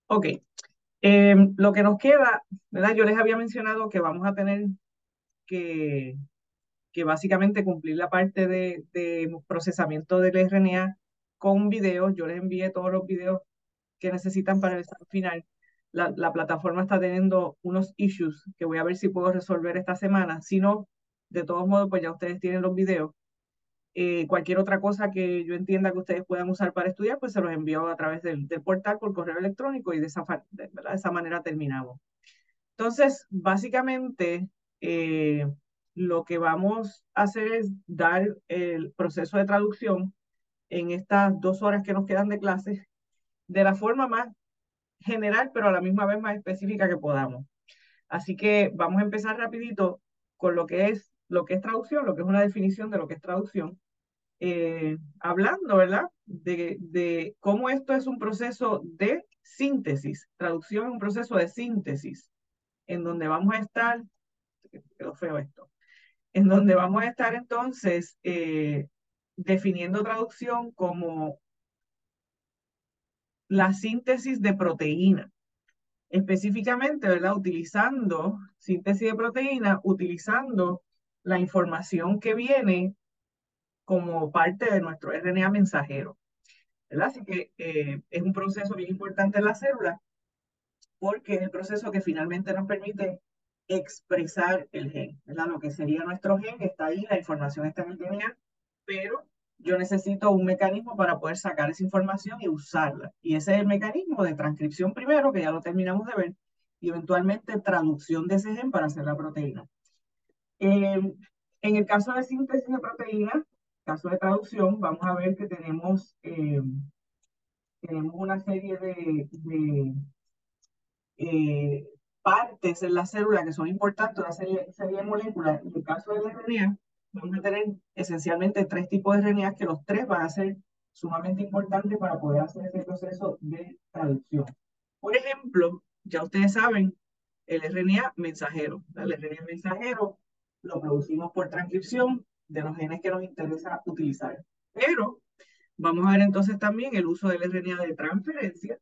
Ok, lo que nos queda, ¿verdad? Yo les había mencionado que vamos a tener que, que básicamente cumplir la parte de procesamiento del RNA con videos. Yo les envié todos los videos que necesitan para el examen final. La plataforma está teniendo unos issues que voy a ver si puedo resolver esta semana. Si no, de todos modos, pues ya ustedes tienen los videos. Cualquier otra cosa que yo entienda que ustedes puedan usar para estudiar, pues se los envío a través del portal por correo electrónico y ¿verdad? De esa manera terminamos. Entonces, básicamente, eh, lo que vamos a hacer es dar el proceso de traducción en estas 2 horas que nos quedan de clase de la forma más general, pero a la misma vez más específica que podamos. Así que vamos a empezar rapidito con lo que es traducción, lo que es una definición de lo que es traducción, hablando, ¿verdad? De cómo esto es un proceso de síntesis. Traducción es un proceso de síntesis, en donde vamos a estar, quedó feo esto, en donde vamos a estar entonces definiendo traducción como la síntesis de proteína. Específicamente, ¿verdad? Utilizando síntesis de proteína, utilizando la información que viene como parte de nuestro RNA mensajero, ¿verdad? Así que es un proceso bien importante en la célula porque es el proceso que finalmente nos permite expresar el gen, ¿verdad? Lo que sería nuestro gen está ahí, la información está en el DNA, pero yo necesito un mecanismo para poder sacar esa información y usarla. Y ese es el mecanismo de transcripción primero, que ya lo terminamos de ver, y eventualmente traducción de ese gen para hacer la proteína. En el caso de síntesis de proteína, caso de traducción, vamos a ver que tenemos una serie de partes en la célula que son importantes, una serie de moléculas. En el caso del RNA, vamos a tener esencialmente 3 tipos de RNA que los 3 van a ser sumamente importantes para poder hacer ese proceso de traducción. Por ejemplo, ya ustedes saben, el RNA mensajero. El RNA mensajero lo producimos por transcripción de los genes que nos interesa utilizar. Pero vamos a ver entonces también el uso del RNA de transferencia,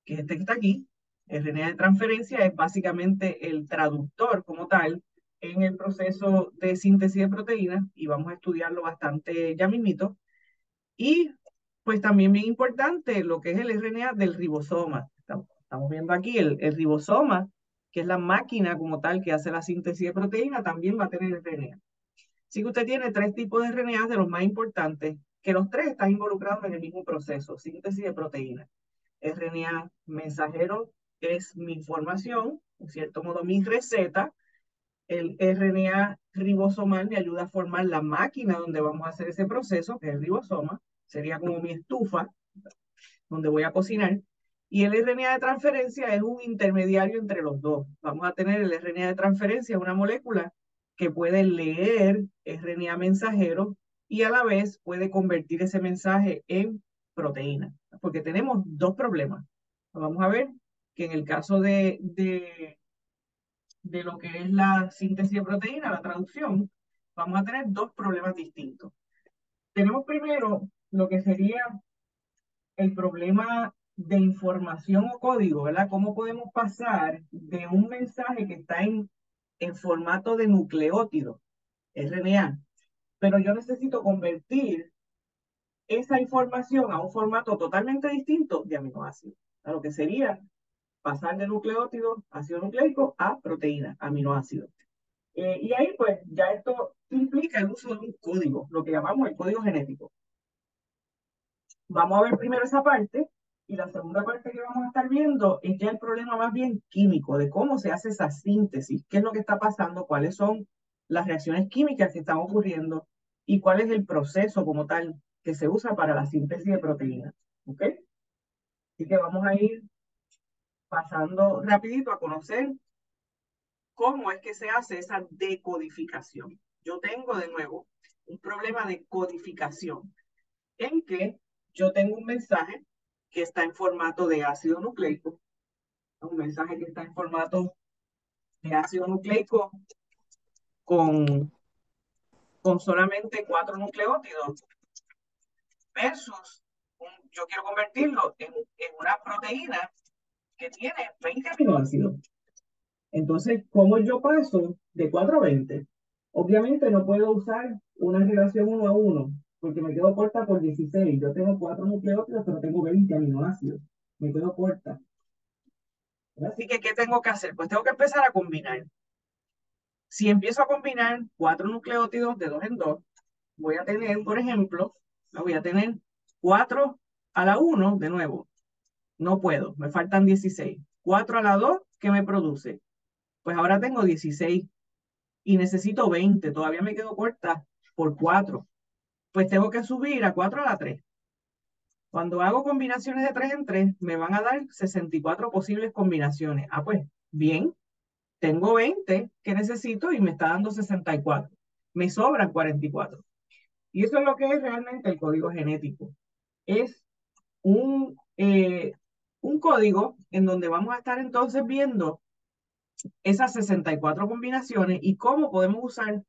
que es este que está aquí. El RNA de transferencia es básicamente el traductor como tal en el proceso de síntesis de proteínas y vamos a estudiarlo bastante ya mismito. Y pues también bien importante lo que es el RNA del ribosoma. Estamos viendo aquí el ribosoma, que es la máquina como tal que hace la síntesis de proteína, también va a tener RNA. Así que usted tiene 3 tipos de RNA de los más importantes, que los 3 están involucrados en el mismo proceso, síntesis de proteína. RNA mensajero es mi información, en cierto modo mi receta. El RNA ribosomal me ayuda a formar la máquina donde vamos a hacer ese proceso, que es el ribosoma. Sería como mi estufa donde voy a cocinar. Y el RNA de transferencia es un intermediario entre los dos. Vamos a tener el RNA de transferencia, una molécula que puede leer RNA mensajero y a la vez puede convertir ese mensaje en proteína. Porque tenemos 2 problemas. Vamos a ver que en el caso de lo que es la síntesis de proteína, la traducción, vamos a tener 2 problemas distintos. Tenemos primero lo que sería el problema de información o código, ¿verdad? ¿Cómo podemos pasar de un mensaje que está en formato de nucleótido, RNA, pero yo necesito convertir esa información a un formato totalmente distinto de aminoácidos, a lo que sería pasar de nucleótido, ácido nucleico, a proteína, aminoácido. Y ahí pues ya esto implica el uso de un código, lo que llamamos el código genético. Vamos a ver primero esa parte y la segunda parte que vamos a estar viendo es ya el problema más bien químico de cómo se hace esa síntesis, qué es lo que está pasando, cuáles son las reacciones químicas que están ocurriendo y cuál es el proceso como tal que se usa para la síntesis de proteínas. ¿Ok? Así que vamos a ir pasando rapidito a conocer cómo es que se hace esa decodificación. Yo tengo de nuevo un problema de codificación en que yo tengo un mensaje que está en formato de ácido nucleico, un mensaje que está en formato de ácido nucleico con, con solamente 4 nucleótidos versus yo quiero convertirlo en una proteína que tiene 20 aminoácidos. Entonces, ¿cómo yo paso de 4 a 20? Obviamente no puedo usar una relación 1 a 1, porque me quedo corta por 16. Yo tengo 4 nucleótidos, pero tengo 20 aminoácidos. Me quedo corta. Así que, ¿qué tengo que hacer? Pues tengo que empezar a combinar. Si empiezo a combinar 4 nucleótidos de 2 en 2, voy a tener, por ejemplo, voy a tener 4 a la 1 de nuevo. No puedo, me faltan 16. 4 a la 2, ¿qué me produce? Pues ahora tengo 16 y necesito 20. Todavía me quedo corta por 4. Pues tengo que subir a 4 a la 3. Cuando hago combinaciones de 3 en 3, me van a dar 64 posibles combinaciones. Ah, pues, bien, tengo 20 que necesito y me está dando 64. Me sobran 44. Y eso es lo que es realmente el código genético. Es un código en donde vamos a estar entonces viendo esas 64 combinaciones y cómo podemos usar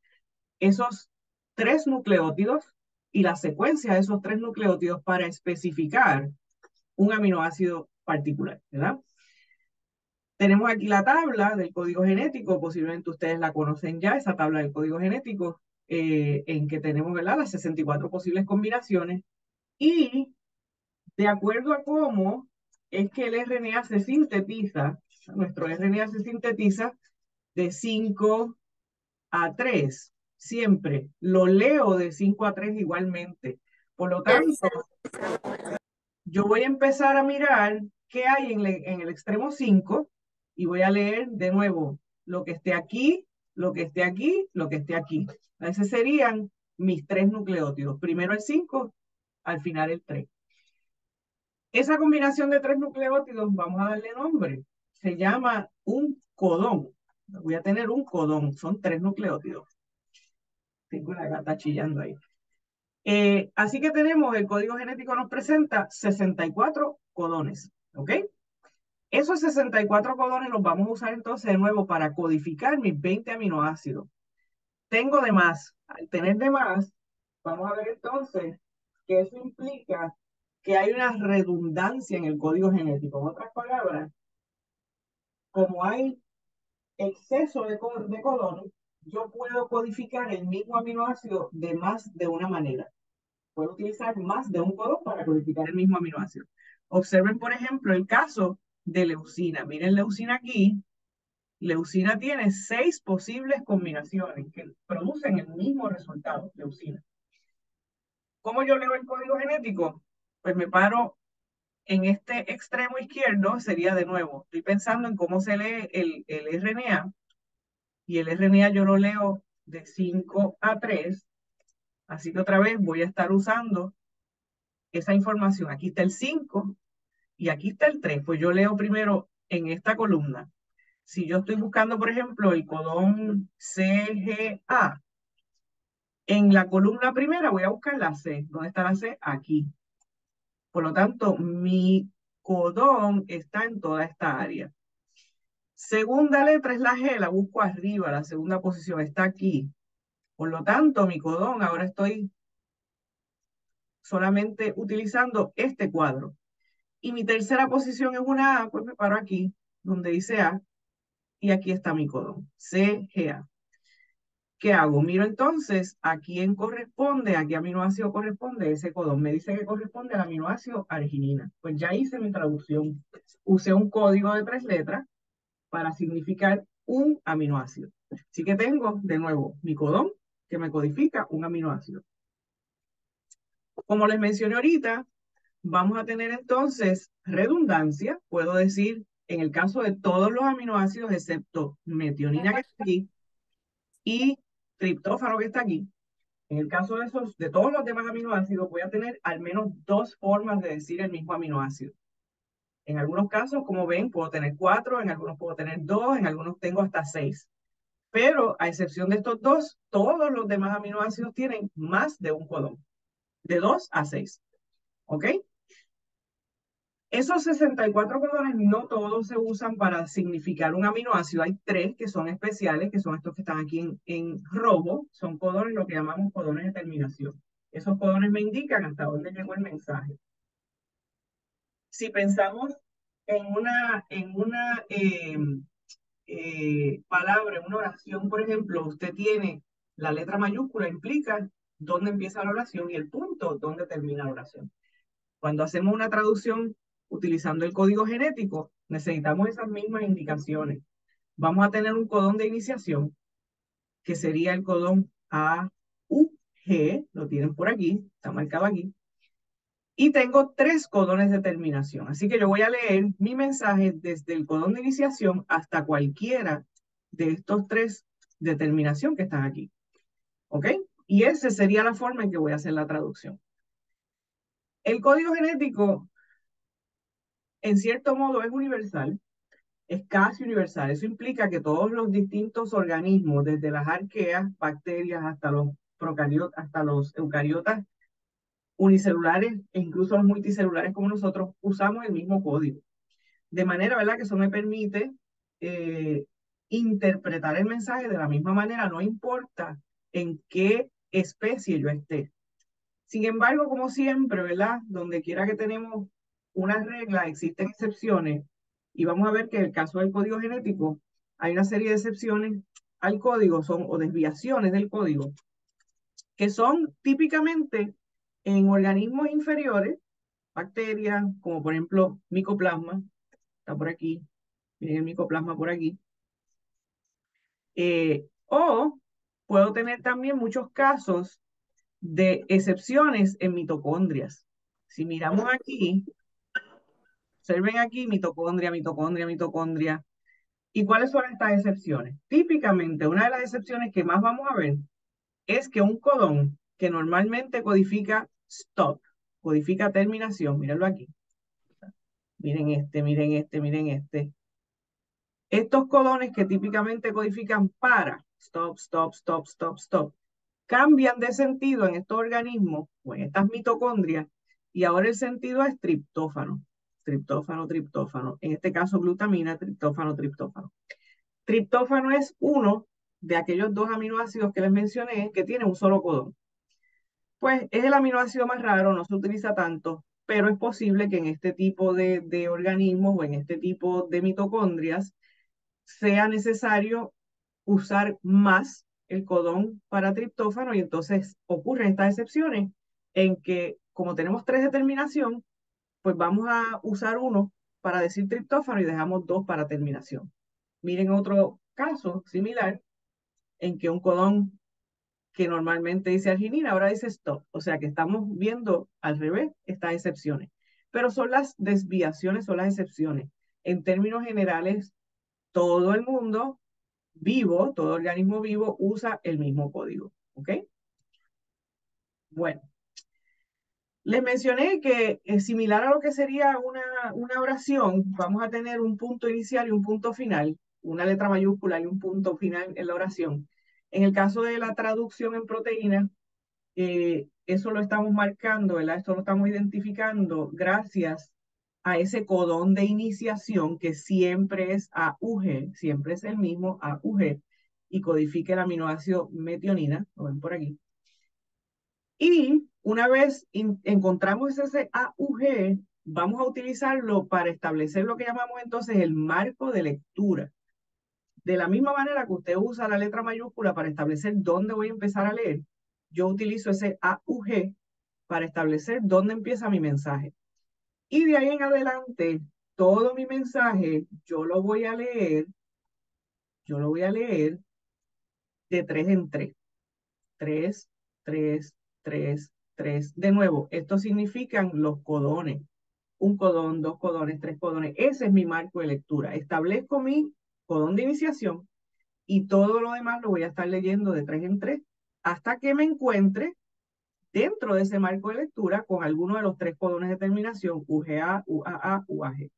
esos 3 nucleótidos y la secuencia de esos 3 nucleótidos para especificar un aminoácido particular, ¿verdad? Tenemos aquí la tabla del código genético, posiblemente ustedes la conocen ya, esa tabla del código genético, en que tenemos, ¿verdad?, las 64 posibles combinaciones y de acuerdo a cómo es que el RNA se sintetiza, nuestro RNA se sintetiza de 5 a 3, siempre. Lo leo de 5 a 3 igualmente. Por lo tanto, yo voy a empezar a mirar qué hay en el extremo 5 y voy a leer de nuevo lo que esté aquí, lo que esté aquí, lo que esté aquí. Esos serían mis 3 nucleótidos. Primero el 5, al final el 3. Esa combinación de 3 nucleótidos, vamos a darle nombre. Se llama un codón. Voy a tener un codón, son 3 nucleótidos. Tengo la gata chillando ahí. Así que tenemos, el código genético nos presenta 64 codones, ¿ok? Esos 64 codones los vamos a usar entonces de nuevo para codificar mis 20 aminoácidos. Tengo de más. Al tener de más, vamos a ver entonces que eso implica que hay una redundancia en el código genético. En otras palabras, como hay exceso de codones, yo puedo codificar el mismo aminoácido de más de una manera. Puedo utilizar más de un codón para codificar el mismo aminoácido. Observen, por ejemplo, el caso de leucina. Miren leucina aquí. Leucina tiene 6 posibles combinaciones que producen el mismo resultado, leucina. ¿Cómo yo leo el código genético? Pues me paro en este extremo izquierdo, sería de nuevo, estoy pensando en cómo se lee el RNA, y el RNA yo lo leo de 5 a 3, así que otra vez voy a estar usando esa información. Aquí está el 5 y aquí está el 3. Pues yo leo primero en esta columna. Si yo estoy buscando, por ejemplo, el codón CGA, en la columna primera voy a buscar la C. ¿Dónde está la C? Aquí. Por lo tanto, mi codón está en toda esta área. Segunda letra es la G, la busco arriba, la segunda posición está aquí. Por lo tanto, mi codón, ahora estoy solamente utilizando este cuadro. Y mi tercera posición es una A, pues me paro aquí, donde dice A, y aquí está mi codón, CGA. ¿Qué hago? Miro entonces a quién corresponde, a qué aminoácido corresponde ese codón. Me dice que corresponde al aminoácido arginina. Pues ya hice mi traducción. Usé un código de 3 letras para significar un aminoácido. Así que tengo, de nuevo, mi codón que me codifica un aminoácido. Como les mencioné ahorita, vamos a tener entonces redundancia. Puedo decir, en el caso de todos los aminoácidos, excepto metionina que está aquí y triptófano que está aquí, en el caso de todos los demás aminoácidos, voy a tener al menos 2 formas de decir el mismo aminoácido. En algunos casos, como ven, puedo tener 4, en algunos puedo tener 2, en algunos tengo hasta 6. Pero a excepción de estos 2, todos los demás aminoácidos tienen más de un codón, de 2 a 6. ¿Ok? Esos 64 codones no todos se usan para significar un aminoácido. Hay 3 que son especiales, que son estos que están aquí en rojo. Son codones, lo que llamamos codones de terminación. Esos codones me indican hasta dónde llegó el mensaje. Si pensamos en una palabra, en una oración, por ejemplo, usted tiene la letra mayúscula, implica dónde empieza la oración y el punto dónde termina la oración. Cuando hacemos una traducción utilizando el código genético, necesitamos esas mismas indicaciones. Vamos a tener un codón de iniciación, que sería el codón AUG, lo tienen por aquí, está marcado aquí, y tengo 3 codones de terminación. Así que yo voy a leer mi mensaje desde el codón de iniciación hasta cualquiera de estos 3 de terminación que están aquí. ¿Ok? Y esa sería la forma en que voy a hacer la traducción. El código genético, en cierto modo, es universal, es casi universal. Eso implica que todos los distintos organismos, desde las arqueas, bacterias, hasta los procariotas, hasta los eucariotas unicelulares e incluso los multicelulares como nosotros, usamos el mismo código. De manera, ¿verdad?, que eso me permite interpretar el mensaje de la misma manera, no importa en qué especie yo esté. Sin embargo, como siempre, ¿verdad?, donde quiera que tenemos una regla, existen excepciones, y vamos a ver que en el caso del código genético hay una serie de excepciones al código, o desviaciones del código, que son típicamente en organismos inferiores, bacterias, como por ejemplo micoplasma, está por aquí, miren el micoplasma por aquí, o puedo tener también muchos casos de excepciones en mitocondrias. Si miramos aquí, observen aquí mitocondria, mitocondria, mitocondria. ¿Y cuáles son estas excepciones? Típicamente, una de las excepciones que más vamos a ver es que un codón que normalmente codifica stop, codifica terminación, mírenlo aquí. Miren este, miren este, miren este. Estos codones que típicamente codifican para, stop, stop, stop, stop, stop, cambian de sentido en estos organismos o en estas mitocondrias y ahora el sentido es triptófano, triptófano, triptófano. En este caso glutamina, triptófano, triptófano. Triptófano es uno de aquellos 2 aminoácidos que les mencioné que tiene un solo codón. Pues es el aminoácido más raro, no se utiliza tanto, pero es posible que en este tipo de organismos o en este tipo de mitocondrias sea necesario usar más el codón para triptófano y entonces ocurren estas excepciones en que como tenemos 3 de terminación, pues vamos a usar uno para decir triptófano y dejamos 2 para terminación. Miren otro caso similar en que un codón que normalmente dice arginina ahora dice stop, o sea que estamos viendo al revés estas excepciones. Pero son las desviaciones, son las excepciones. En términos generales, todo el mundo vivo, todo organismo vivo usa el mismo código, ¿ok? Bueno, les mencioné que similar a lo que sería una oración, vamos a tener un punto inicial y un punto final, una letra mayúscula y un punto final en la oración. En el caso de la traducción en proteínas, eso lo estamos marcando, ¿verdad? Esto lo estamos identificando gracias a ese codón de iniciación que siempre es AUG, siempre es el mismo AUG, y codifica el aminoácido metionina, lo ven por aquí. Y una vez encontramos ese AUG, vamos a utilizarlo para establecer lo que llamamos entonces el marco de lectura. De la misma manera que usted usa la letra mayúscula para establecer dónde voy a empezar a leer, yo utilizo ese AUG para establecer dónde empieza mi mensaje. Y de ahí en adelante, todo mi mensaje yo lo voy a leer de 3 en 3. 3, 3, 3, 3. De nuevo, esto significan los codones. Un codón, 2 codones, 3 codones. Ese es mi marco de lectura. Establezco mi codón de iniciación y todo lo demás lo voy a estar leyendo de 3 en 3 hasta que me encuentre dentro de ese marco de lectura con alguno de los 3 codones de terminación, UGA, UAA, UAG.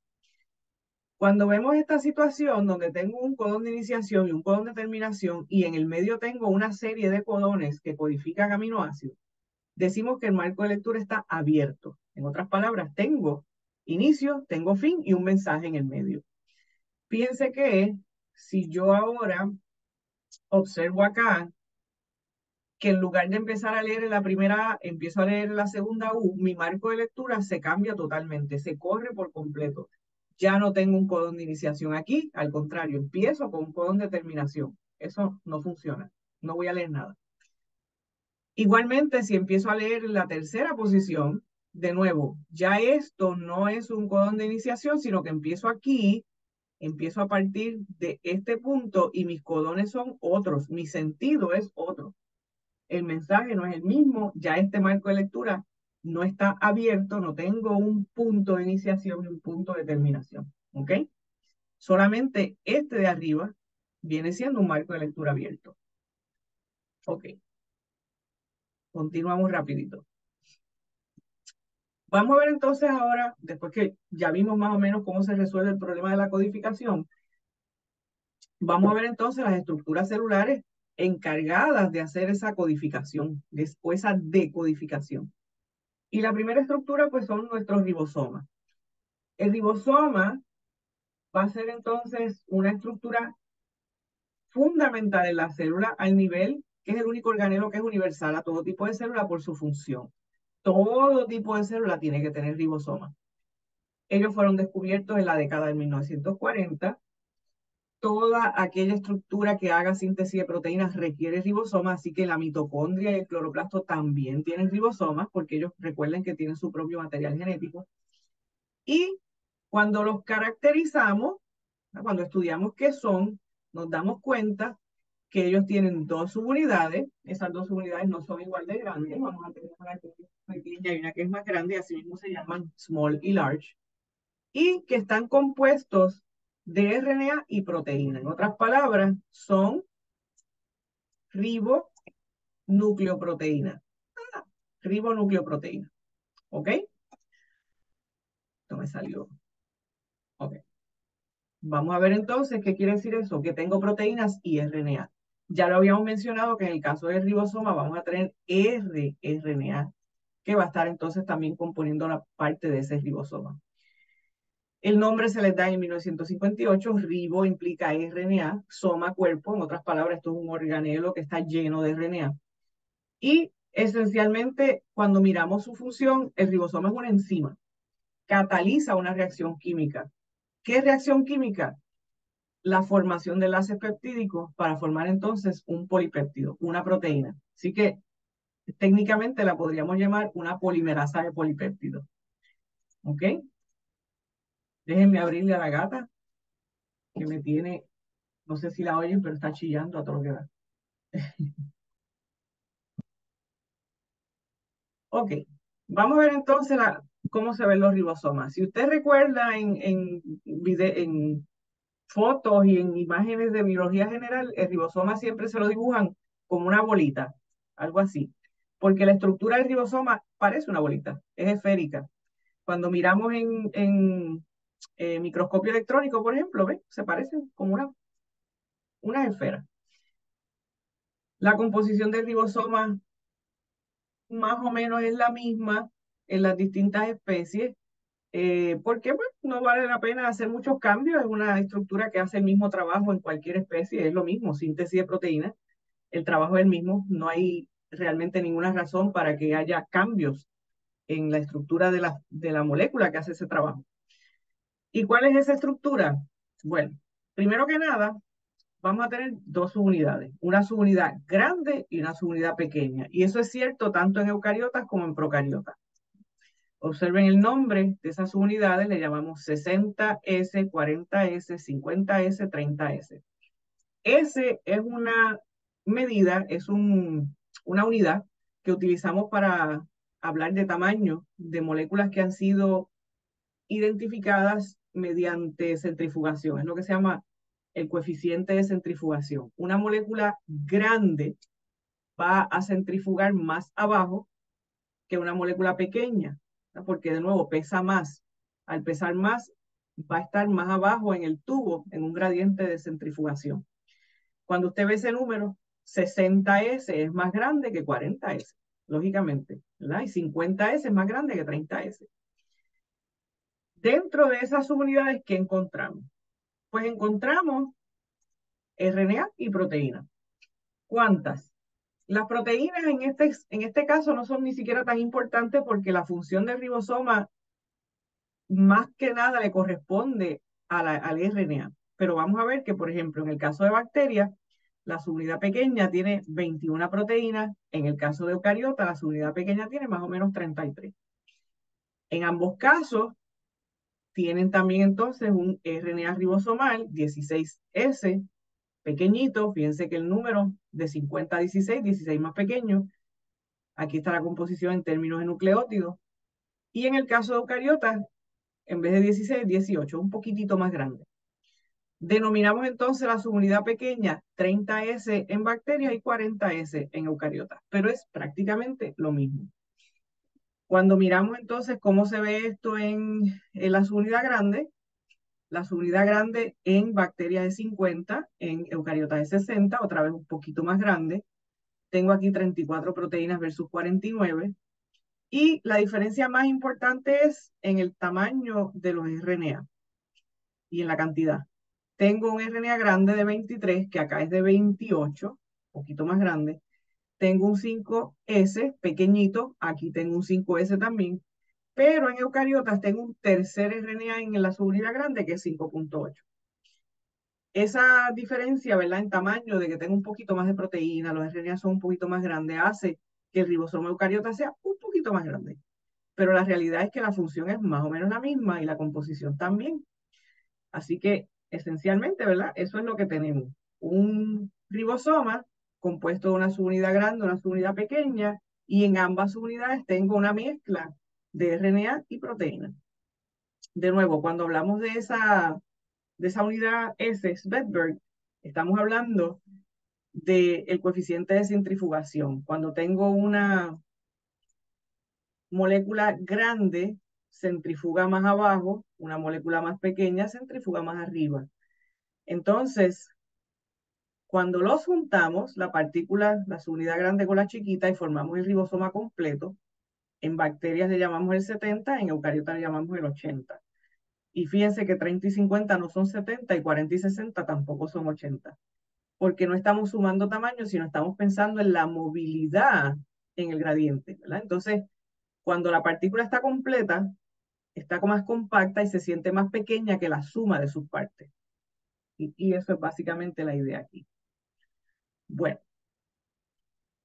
Cuando vemos esta situación donde tengo un codón de iniciación y un codón de terminación y en el medio tengo una serie de codones que codifican aminoácidos, decimos que el marco de lectura está abierto. En otras palabras, tengo inicio, tengo fin y un mensaje en el medio. Fíjense que si yo ahora observo acá que en lugar de empezar a leer en la primera A, empiezo a leer en la segunda U, mi marco de lectura se cambia totalmente, se corre por completo. ya no tengo un codón de iniciación aquí, al contrario, empiezo con un codón de terminación. Eso no funciona, no voy a leer nada. Igualmente, si empiezo a leer la tercera posición, de nuevo, ya esto no es un codón de iniciación, sino que empiezo aquí, empiezo a partir de este punto y mis codones son otros, mi sentido es otro. El mensaje no es el mismo, ya este marco de lectura no está abierto, no tengo un punto de iniciación y un punto de terminación, ¿ok? Solamente este de arriba viene siendo un marco de lectura abierto. Ok, continuamos rapidito. Vamos a ver entonces ahora, después que ya vimos más o menos cómo se resuelve el problema de la codificación, vamos a ver entonces las estructuras celulares encargadas de hacer esa codificación, o esa decodificación. Y la primera estructura pues son nuestros ribosomas. El ribosoma va a ser entonces una estructura fundamental en la célula al nivel que es el único organelo que es universal a todo tipo de célula por su función. Todo tipo de célula tiene que tener ribosoma. Ellos fueron descubiertos en la década de 1940. Toda aquella estructura que haga síntesis de proteínas requiere ribosomas, así que la mitocondria y el cloroplasto también tienen ribosomas, porque ellos recuerden que tienen su propio material genético. Y cuando los caracterizamos, cuando estudiamos qué son, nos damos cuenta que ellos tienen dos subunidades. Esas dos subunidades no son igual de grandes. Vamos a tener una que es pequeña y una que es más grande, así mismo se llaman small y large. Y que están compuestos de RNA y proteína. En otras palabras, son ribonucleoproteína. Ribonucleoproteína. ¿Ok? Esto me salió. Ok. Vamos a ver entonces qué quiere decir eso, que tengo proteínas y RNA. Ya lo habíamos mencionado que en el caso del ribosoma vamos a tener rRNA, que va a estar entonces también componiendo la parte de ese ribosoma. El nombre se les da en 1958, ribo implica RNA, soma cuerpo, en otras palabras, esto es un organelo que está lleno de RNA. Y esencialmente, cuando miramos su función, el ribosoma es una enzima, cataliza una reacción química. ¿Qué reacción química? La formación de enlaces peptídicos para formar entonces un polipéptido, una proteína. Así que técnicamente la podríamos llamar una polimerasa de polipéptidos. ¿Ok? Déjenme abrirle a la gata, que me tiene, no sé si la oyen, pero está chillando a todo lo que da. Ok, vamos a ver entonces cómo se ven los ribosomas. Si usted recuerda en fotos y en imágenes de biología general, el ribosoma siempre se lo dibujan como una bolita, algo así, porque la estructura del ribosoma parece una bolita, es esférica. Cuando miramos en microscopio electrónico, por ejemplo, ¿ven? Se parecen como una esfera. La composición del ribosoma más o menos es la misma en las distintas especies, porque pues, no vale la pena hacer muchos cambios, es una estructura que hace el mismo trabajo en cualquier especie, es lo mismo, síntesis de proteínas, el trabajo es el mismo, no hay realmente ninguna razón para que haya cambios en la estructura de la molécula que hace ese trabajo. ¿Y cuál es esa estructura? Bueno, primero que nada, vamos a tener dos subunidades, una subunidad grande y una subunidad pequeña. Y eso es cierto tanto en eucariotas como en procariotas. Observen el nombre de esas subunidades, le llamamos 60S, 40S, 50S, 30S. S es una medida, es una unidad que utilizamos para hablar de tamaño de moléculas que han sido identificadas mediante centrifugación. Es lo que se llama el coeficiente de centrifugación. Una molécula grande va a centrifugar más abajo que una molécula pequeña, ¿no? Porque de nuevo pesa más. Al pesar más, va a estar más abajo en el tubo, en un gradiente de centrifugación. Cuando usted ve ese número, 60S es más grande que 40S, lógicamente, ¿verdad? Y 50S es más grande que 30S. Dentro de esas subunidades, ¿qué encontramos? Pues encontramos RNA y proteínas. ¿Cuántas? Las proteínas en este caso no son ni siquiera tan importantes porque la función del ribosoma más que nada le corresponde al RNA. Pero vamos a ver que, por ejemplo, en el caso de bacterias, la subunidad pequeña tiene 21 proteínas. En el caso de eucariota, la subunidad pequeña tiene más o menos 33. En ambos casos, tienen también entonces un RNA ribosomal 16S, pequeñito. Fíjense que el número de 50 a 16, 16 más pequeño. Aquí está la composición en términos de nucleótidos. Y en el caso de eucariotas, en vez de 16, 18, un poquitito más grande. Denominamos entonces la subunidad pequeña 30S en bacterias y 40S en eucariotas, pero es prácticamente lo mismo. Cuando miramos entonces cómo se ve esto en la subunidad grande en bacterias es 50, en eucariotas es 60, otra vez un poquito más grande. Tengo aquí 34 proteínas versus 49. Y la diferencia más importante es en el tamaño de los RNA y en la cantidad. Tengo un RNA grande de 23, que acá es de 28, un poquito más grande. Tengo un 5S pequeñito, aquí tengo un 5S también, pero en eucariotas tengo un tercer RNA en la subunidad grande que es 5.8. Esa diferencia, ¿verdad?, en tamaño, de que tengo un poquito más de proteína, los RNA son un poquito más grandes, hace que el ribosoma eucariota sea un poquito más grande. Pero la realidad es que la función es más o menos la misma y la composición también. Así que, esencialmente, ¿verdad? Eso es lo que tenemos. Un ribosoma compuesto de una subunidad grande, una subunidad pequeña, y en ambas unidades tengo una mezcla de RNA y proteína. De nuevo, cuando hablamos de esa unidad S, Svedberg, estamos hablando del coeficiente de centrifugación. Cuando tengo una molécula grande, centrifuga más abajo, una molécula más pequeña, centrifuga más arriba. Entonces, cuando los juntamos, la partícula, la subunidad grande con la chiquita, y formamos el ribosoma completo, en bacterias le llamamos el 70, en eucariotas le llamamos el 80. Y fíjense que 30 y 50 no son 70 y 40 y 60 tampoco son 80, porque no estamos sumando tamaño, sino estamos pensando en la movilidad en el gradiente, ¿verdad? Entonces, cuando la partícula está completa, está más compacta y se siente más pequeña que la suma de sus partes. Y eso es básicamente la idea aquí. Bueno,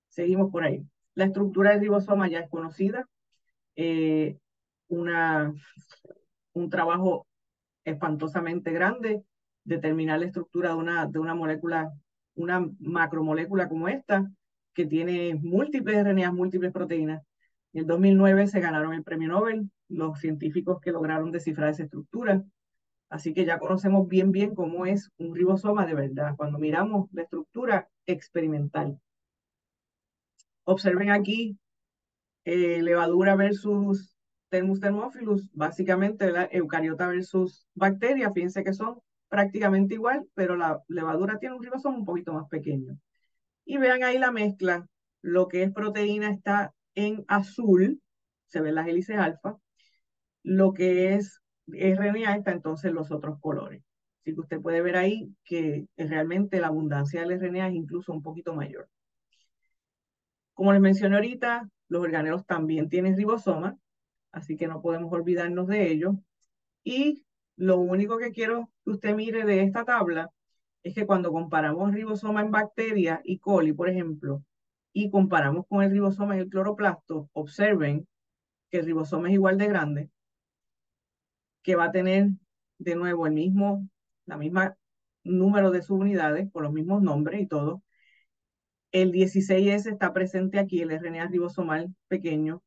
seguimos por ahí. La estructura del ribosoma ya es conocida. Eh, un trabajo espantosamente grande, determinar la estructura de una molécula, una macromolécula como esta, que tiene múltiples RNAs, múltiples proteínas. En el 2009 se ganaron el premio Nobel los científicos que lograron descifrar esa estructura. Así que ya conocemos bien cómo es un ribosoma de verdad, cuando miramos la estructura experimental. Observen aquí levadura versus Thermus thermophilus, básicamente la eucariota versus bacteria. Fíjense que son prácticamente igual, pero la levadura tiene un ribosoma un poquito más pequeño. Y vean ahí la mezcla, lo que es proteína está en azul, se ven las hélices alfa, lo que es RNA está entonces en los otros colores. Así que usted puede ver ahí que realmente la abundancia del RNA es incluso un poquito mayor. Como les mencioné ahorita, los organelos también tienen ribosomas, así que no podemos olvidarnos de ellos. Y lo único que quiero que usted mire de esta tabla es que cuando comparamos ribosoma en bacterias y coli, por ejemplo, y comparamos con el ribosoma en el cloroplasto, observen que el ribosoma es igual de grande, que va a tener de nuevo la misma número de subunidades, con los mismos nombres y todo. El 16S está presente aquí, el RNA ribosomal pequeño,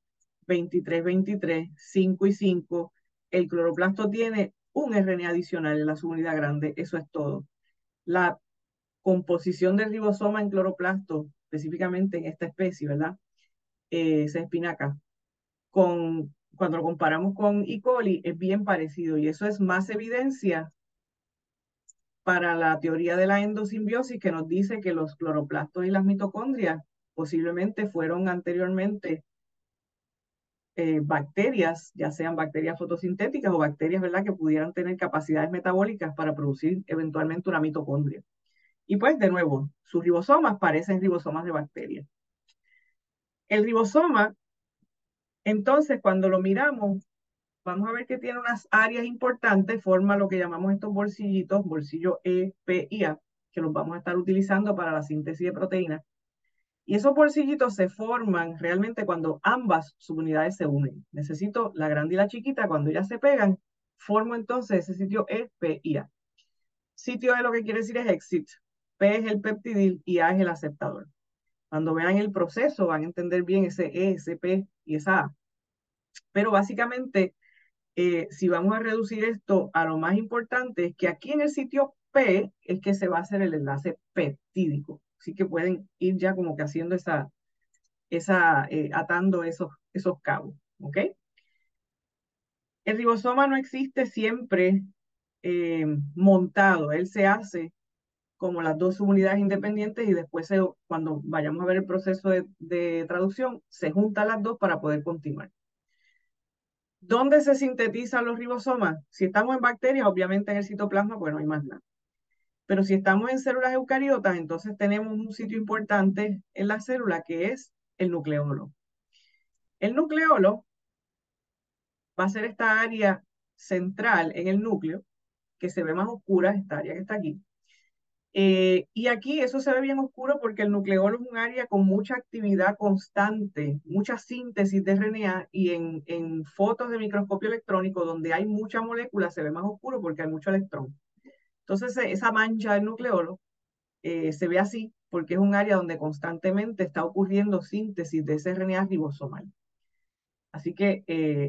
23, 23, 5 y 5. El cloroplasto tiene un RNA adicional en la subunidad grande, eso es todo. La composición del ribosoma en cloroplasto, específicamente en esta especie, ¿verdad? Esa espinaca, cuando lo comparamos con E. coli, es bien parecido, y eso es más evidencia para la teoría de la endosimbiosis, que nos dice que los cloroplastos y las mitocondrias posiblemente fueron anteriormente bacterias, ya sean bacterias fotosintéticas o bacterias, ¿verdad?, que pudieran tener capacidades metabólicas para producir eventualmente una mitocondria. Y pues, de nuevo, sus ribosomas parecen ribosomas de bacterias. El ribosoma, entonces, cuando lo miramos, vamos a ver que tiene unas áreas importantes, forma lo que llamamos estos bolsillitos, bolsillo E, P y A, que los vamos a estar utilizando para la síntesis de proteínas. Y esos bolsillitos se forman realmente cuando ambas subunidades se unen. Necesito la grande y la chiquita, cuando ellas se pegan, formo entonces ese sitio E, P y A. Sitio E lo que quiere decir es exit, P es el peptidil y A es el aceptador. Cuando vean el proceso van a entender bien ese E, ese P y esa A. Pero básicamente, si vamos a reducir esto a lo más importante, es que aquí en el sitio P es que se va a hacer el enlace peptídico. Así que pueden ir ya como que haciendo atando esos cabos, ¿ok? El ribosoma no existe siempre montado, él se hace como las dos subunidades independientes y después cuando vayamos a ver el proceso de traducción, se juntan las dos para poder continuar. ¿Dónde se sintetizan los ribosomas? Si estamos en bacterias, obviamente en el citoplasma, pues no hay más nada. Pero si estamos en células eucariotas, entonces tenemos un sitio importante en la célula que es el nucleolo. El nucleolo va a ser esta área central en el núcleo, que se ve más oscura, esta área que está aquí. Y aquí eso se ve bien oscuro porque el nucleolo es un área con mucha actividad constante, mucha síntesis de RNA, y en fotos de microscopio electrónico donde hay mucha molécula se ve más oscuro porque hay mucho electrón. Entonces esa mancha del nucleolo se ve así porque es un área donde constantemente está ocurriendo síntesis de ese RNA ribosomal. Así que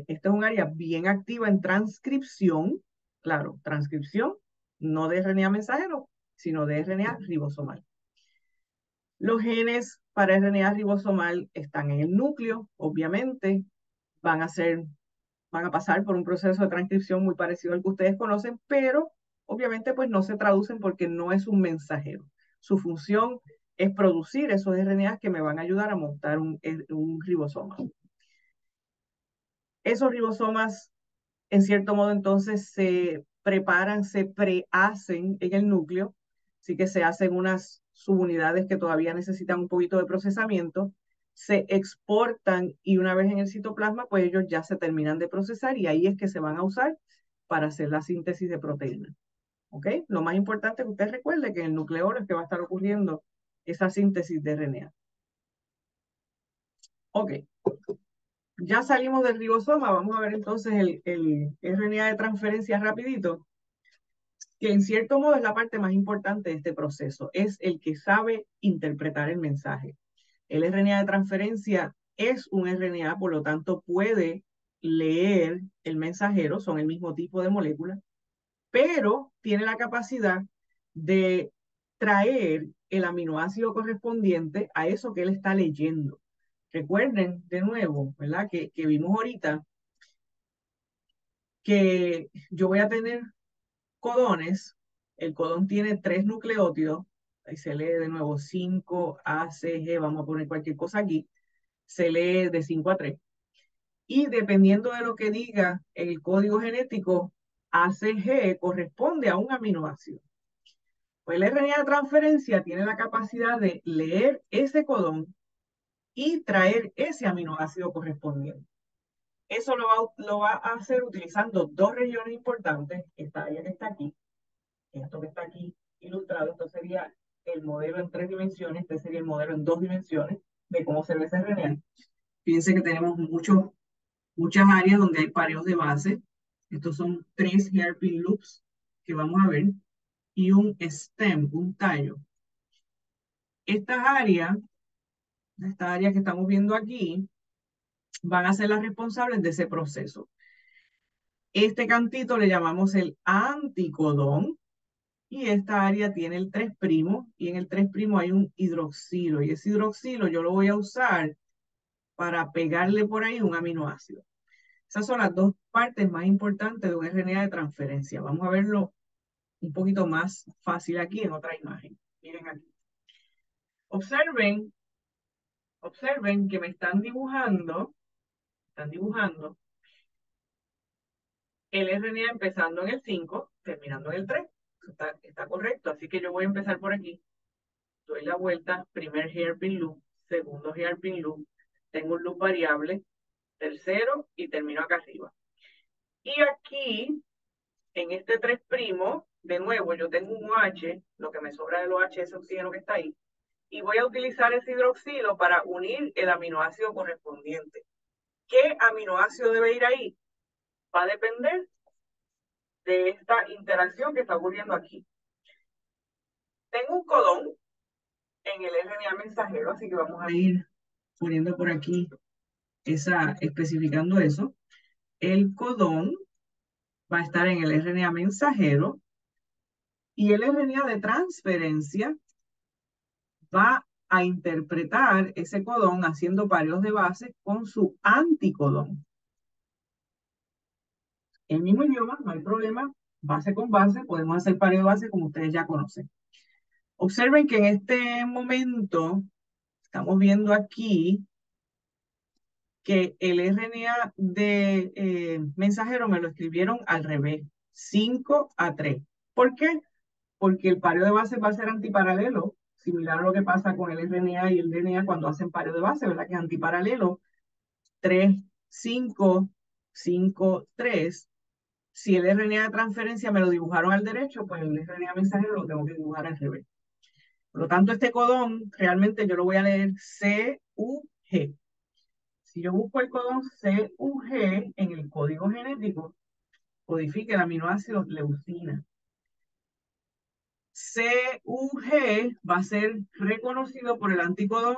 esta es un área bien activa en transcripción, claro, transcripción, no de RNA mensajero, sino de RNA ribosomal. Los genes para RNA ribosomal están en el núcleo, obviamente, van a pasar por un proceso de transcripción muy parecido al que ustedes conocen, pero obviamente pues no se traducen porque no es un mensajero. Su función es producir esos RNAs que me van a ayudar a montar un ribosoma. Esos ribosomas, en cierto modo, entonces se preparan, se prehacen en el núcleo, así que se hacen unas subunidades que todavía necesitan un poquito de procesamiento, se exportan y una vez en el citoplasma, pues ellos ya se terminan de procesar y ahí es que se van a usar para hacer la síntesis de proteínas. ¿Ok? Lo más importante es que usted recuerde que en el nucleolo es que va a estar ocurriendo esa síntesis de RNA. Ok. Ya salimos del ribosoma, vamos a ver entonces el RNA de transferencia rapidito, que en cierto modo es la parte más importante de este proceso, es el que sabe interpretar el mensaje. El RNA de transferencia es un RNA, por lo tanto puede leer el mensajero, son el mismo tipo de molécula, pero tiene la capacidad de traer el aminoácido correspondiente a eso que él está leyendo. Recuerden de nuevo, ¿verdad? Que vimos ahorita que yo voy a tener codones. El codón tiene 3 nucleótidos. Ahí se lee de nuevo 5 A, C, G. Vamos a poner cualquier cosa aquí. Se lee de 5 a 3. Y dependiendo de lo que diga el código genético, ACG corresponde a un aminoácido. Pues el RNA de transferencia tiene la capacidad de leer ese codón y traer ese aminoácido correspondiente. Eso lo va a hacer utilizando dos regiones importantes, esta área que está aquí, esto que está aquí ilustrado. Esto sería el modelo en 3 dimensiones, este sería el modelo en 2 dimensiones de cómo se ve ese RNA. Fíjense que tenemos muchas áreas donde hay pareos de base. Estos son 3 hairpin loops que vamos a ver y un stem, un tallo. Estas áreas, esta área que estamos viendo aquí, van a ser las responsables de ese proceso. Este cantito le llamamos el anticodón y esta área tiene el 3' y en el 3' hay un hidroxilo y ese hidroxilo yo lo voy a usar para pegarle por ahí un aminoácido. Esas son las dos partes más importantes de un RNA de transferencia. Vamos a verlo un poquito más fácil aquí en otra imagen. Miren aquí. Observen que me están dibujando el RNA empezando en el 5, terminando en el 3. Está correcto, así que yo voy a empezar por aquí. Doy la vuelta, primer hairpin loop, segundo hairpin loop, tengo un loop variable, tercero y termino acá arriba. Y aquí, en este 3', de nuevo, yo tengo un OH, lo que me sobra del OH es oxígeno que está ahí, y voy a utilizar ese hidroxilo para unir el aminoácido correspondiente. ¿Qué aminoácido debe ir ahí? Va a depender de esta interacción que está ocurriendo aquí. Tengo un codón en el RNA mensajero, así que vamos a ir poniendo por aquí especificando eso. El codón va a estar en el RNA mensajero y el RNA de transferencia va a interpretar ese codón haciendo pareos de base con su anticodón. El mismo idioma, no hay problema, base con base, podemos hacer pareo de base como ustedes ya conocen. Observen que en este momento estamos viendo aquí que el RNA de mensajero me lo escribieron al revés, 5-3. ¿Por qué? Porque el pareo de base va a ser antiparalelo, similar a lo que pasa con el RNA y el DNA cuando hacen pareo de base, ¿verdad? Que es antiparalelo, 3-5, 5-3. Si el RNA de transferencia me lo dibujaron al derecho, pues el RNA mensajero lo tengo que dibujar al revés. Por lo tanto, este codón realmente yo lo voy a leer CUG. Si yo busco el codón CUG en el código genético, codifica el aminoácido leucina. CUG va a ser reconocido por el anticodón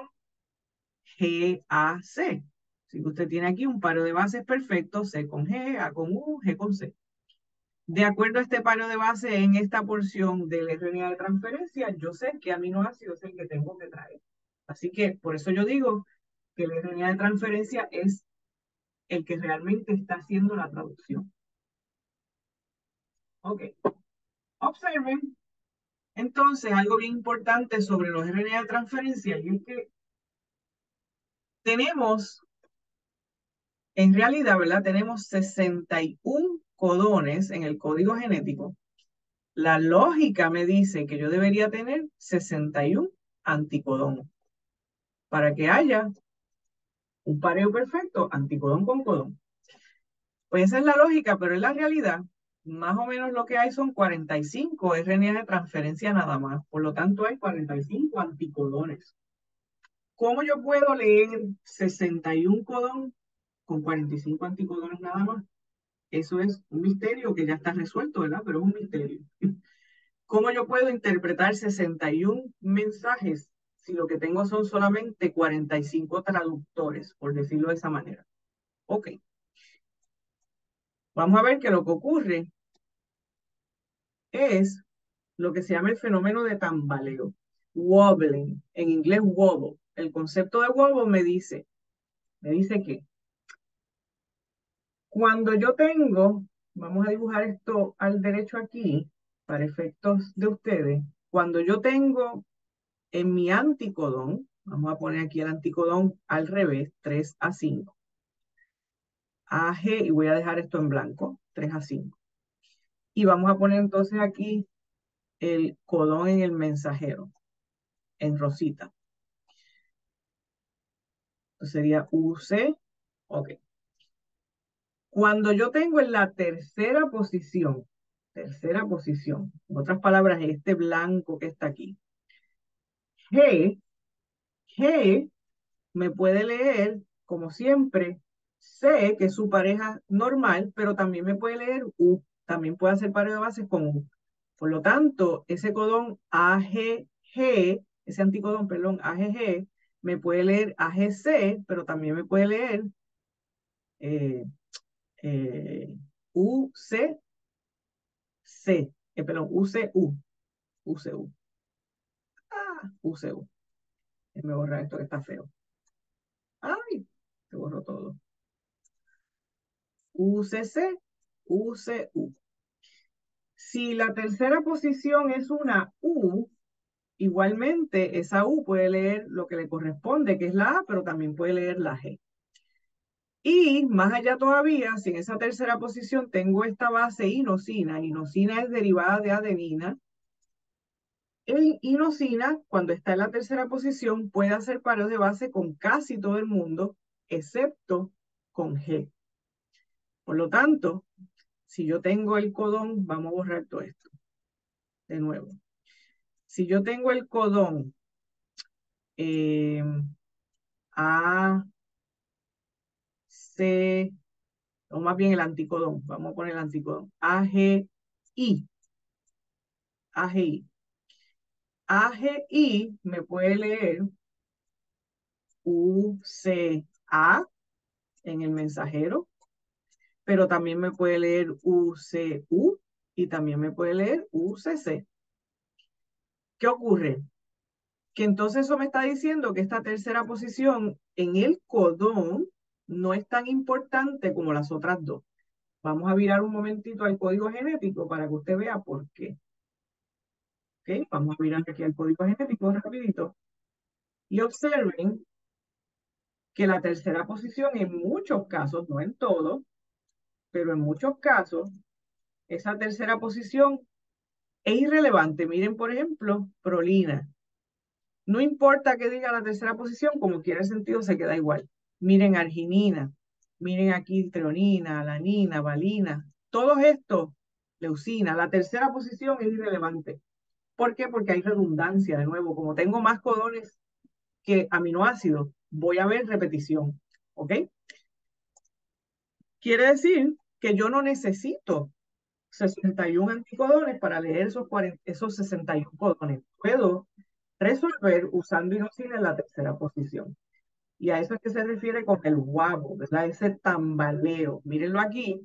GAC. Así que usted tiene aquí un paro de bases perfecto, C con G, A con U, G con C. De acuerdo a este paro de base en esta porción del RNA de transferencia, yo sé qué aminoácido es el que tengo que traer. Así que por eso yo digo que el RNA de transferencia es el que realmente está haciendo la traducción. Ok. Observen entonces algo bien importante sobre los RNA de transferencia y es que tenemos, en realidad, ¿verdad? Tenemos 61 codones en el código genético. La lógica me dice que yo debería tener 61 anticodones para que haya un pareo perfecto anticodón con codón. Pues esa es la lógica, pero en la realidad, más o menos lo que hay son 45 RNA de transferencia nada más. Por lo tanto, hay 45 anticodones. ¿Cómo yo puedo leer 61 codón con 45 anticodones nada más? Eso es un misterio que ya está resuelto, ¿verdad? Pero es un misterio. ¿Cómo yo puedo interpretar 61 mensajes si lo que tengo son solamente 45 traductores, por decirlo de esa manera? Ok. Vamos a ver que lo que ocurre es lo que se llama el fenómeno de tambaleo. Wobbling, en inglés wobble. El concepto de wobble me dice que cuando yo tengo, vamos a dibujar esto al derecho aquí, para efectos de ustedes, cuando yo tengo en mi anticodón, vamos a poner aquí el anticodón al revés, 3-5, AG, y voy a dejar esto en blanco, 3-5. Y vamos a poner entonces aquí el codón en el mensajero, en rosita. Entonces sería UC, ok. Cuando yo tengo en la tercera posición, en otras palabras, este blanco que está aquí, G me puede leer, como siempre, C, que es su pareja normal, pero también me puede leer U, también puede hacer pareo de bases con U. Por lo tanto, ese codón AGG, ese anticodón, perdón, AGG, me puede leer AGC, pero también me puede leer eh, UCC, perdón, UCU, UCU. UCU. Déjame borrar esto que está feo. Ay, se borró todo. UCC, UCU. Si la tercera posición es una U, igualmente esa U puede leer lo que le corresponde, que es la A, pero también puede leer la G. Y más allá todavía, si en esa tercera posición tengo esta base inosina, inosina es derivada de adenina, inosina, cuando está en la tercera posición, puede hacer pareos de base con casi todo el mundo, excepto con G. Por lo tanto, Si yo tengo el codón, vamos a borrar todo esto de nuevo. Si yo tengo el codón eh, A, C, o más bien el anticodón, vamos a poner el anticodón, AGI, AGI. AGI me puede leer UCA en el mensajero, pero también me puede leer UCU y también me puede leer UCC. ¿Qué ocurre? Que entonces eso me está diciendo que esta tercera posición en el codón no es tan importante como las otras dos. Vamos a virar un momentito al código genético para que usted vea por qué. ¿Ok? Vamos a mirar aquí al código genético rapidito. Y observen que la tercera posición en muchos casos, no en todos, pero en muchos casos, esa tercera posición es irrelevante. Miren, por ejemplo, prolina. No importa que diga la tercera posición, como quiera el sentido, se queda igual. Miren arginina, miren aquí treonina, alanina, valina, todos estos, leucina, la tercera posición es irrelevante. ¿Por qué? Porque hay redundancia, de nuevo, como tengo más codones que aminoácidos, voy a ver repetición, ¿ok? Quiere decir que yo no necesito 61 anticodones para leer esos 61 codones. Puedo resolver usando inosina en la tercera posición. Y a eso es que se refiere con el guabo, ¿verdad? Ese tambaleo. Mírenlo aquí,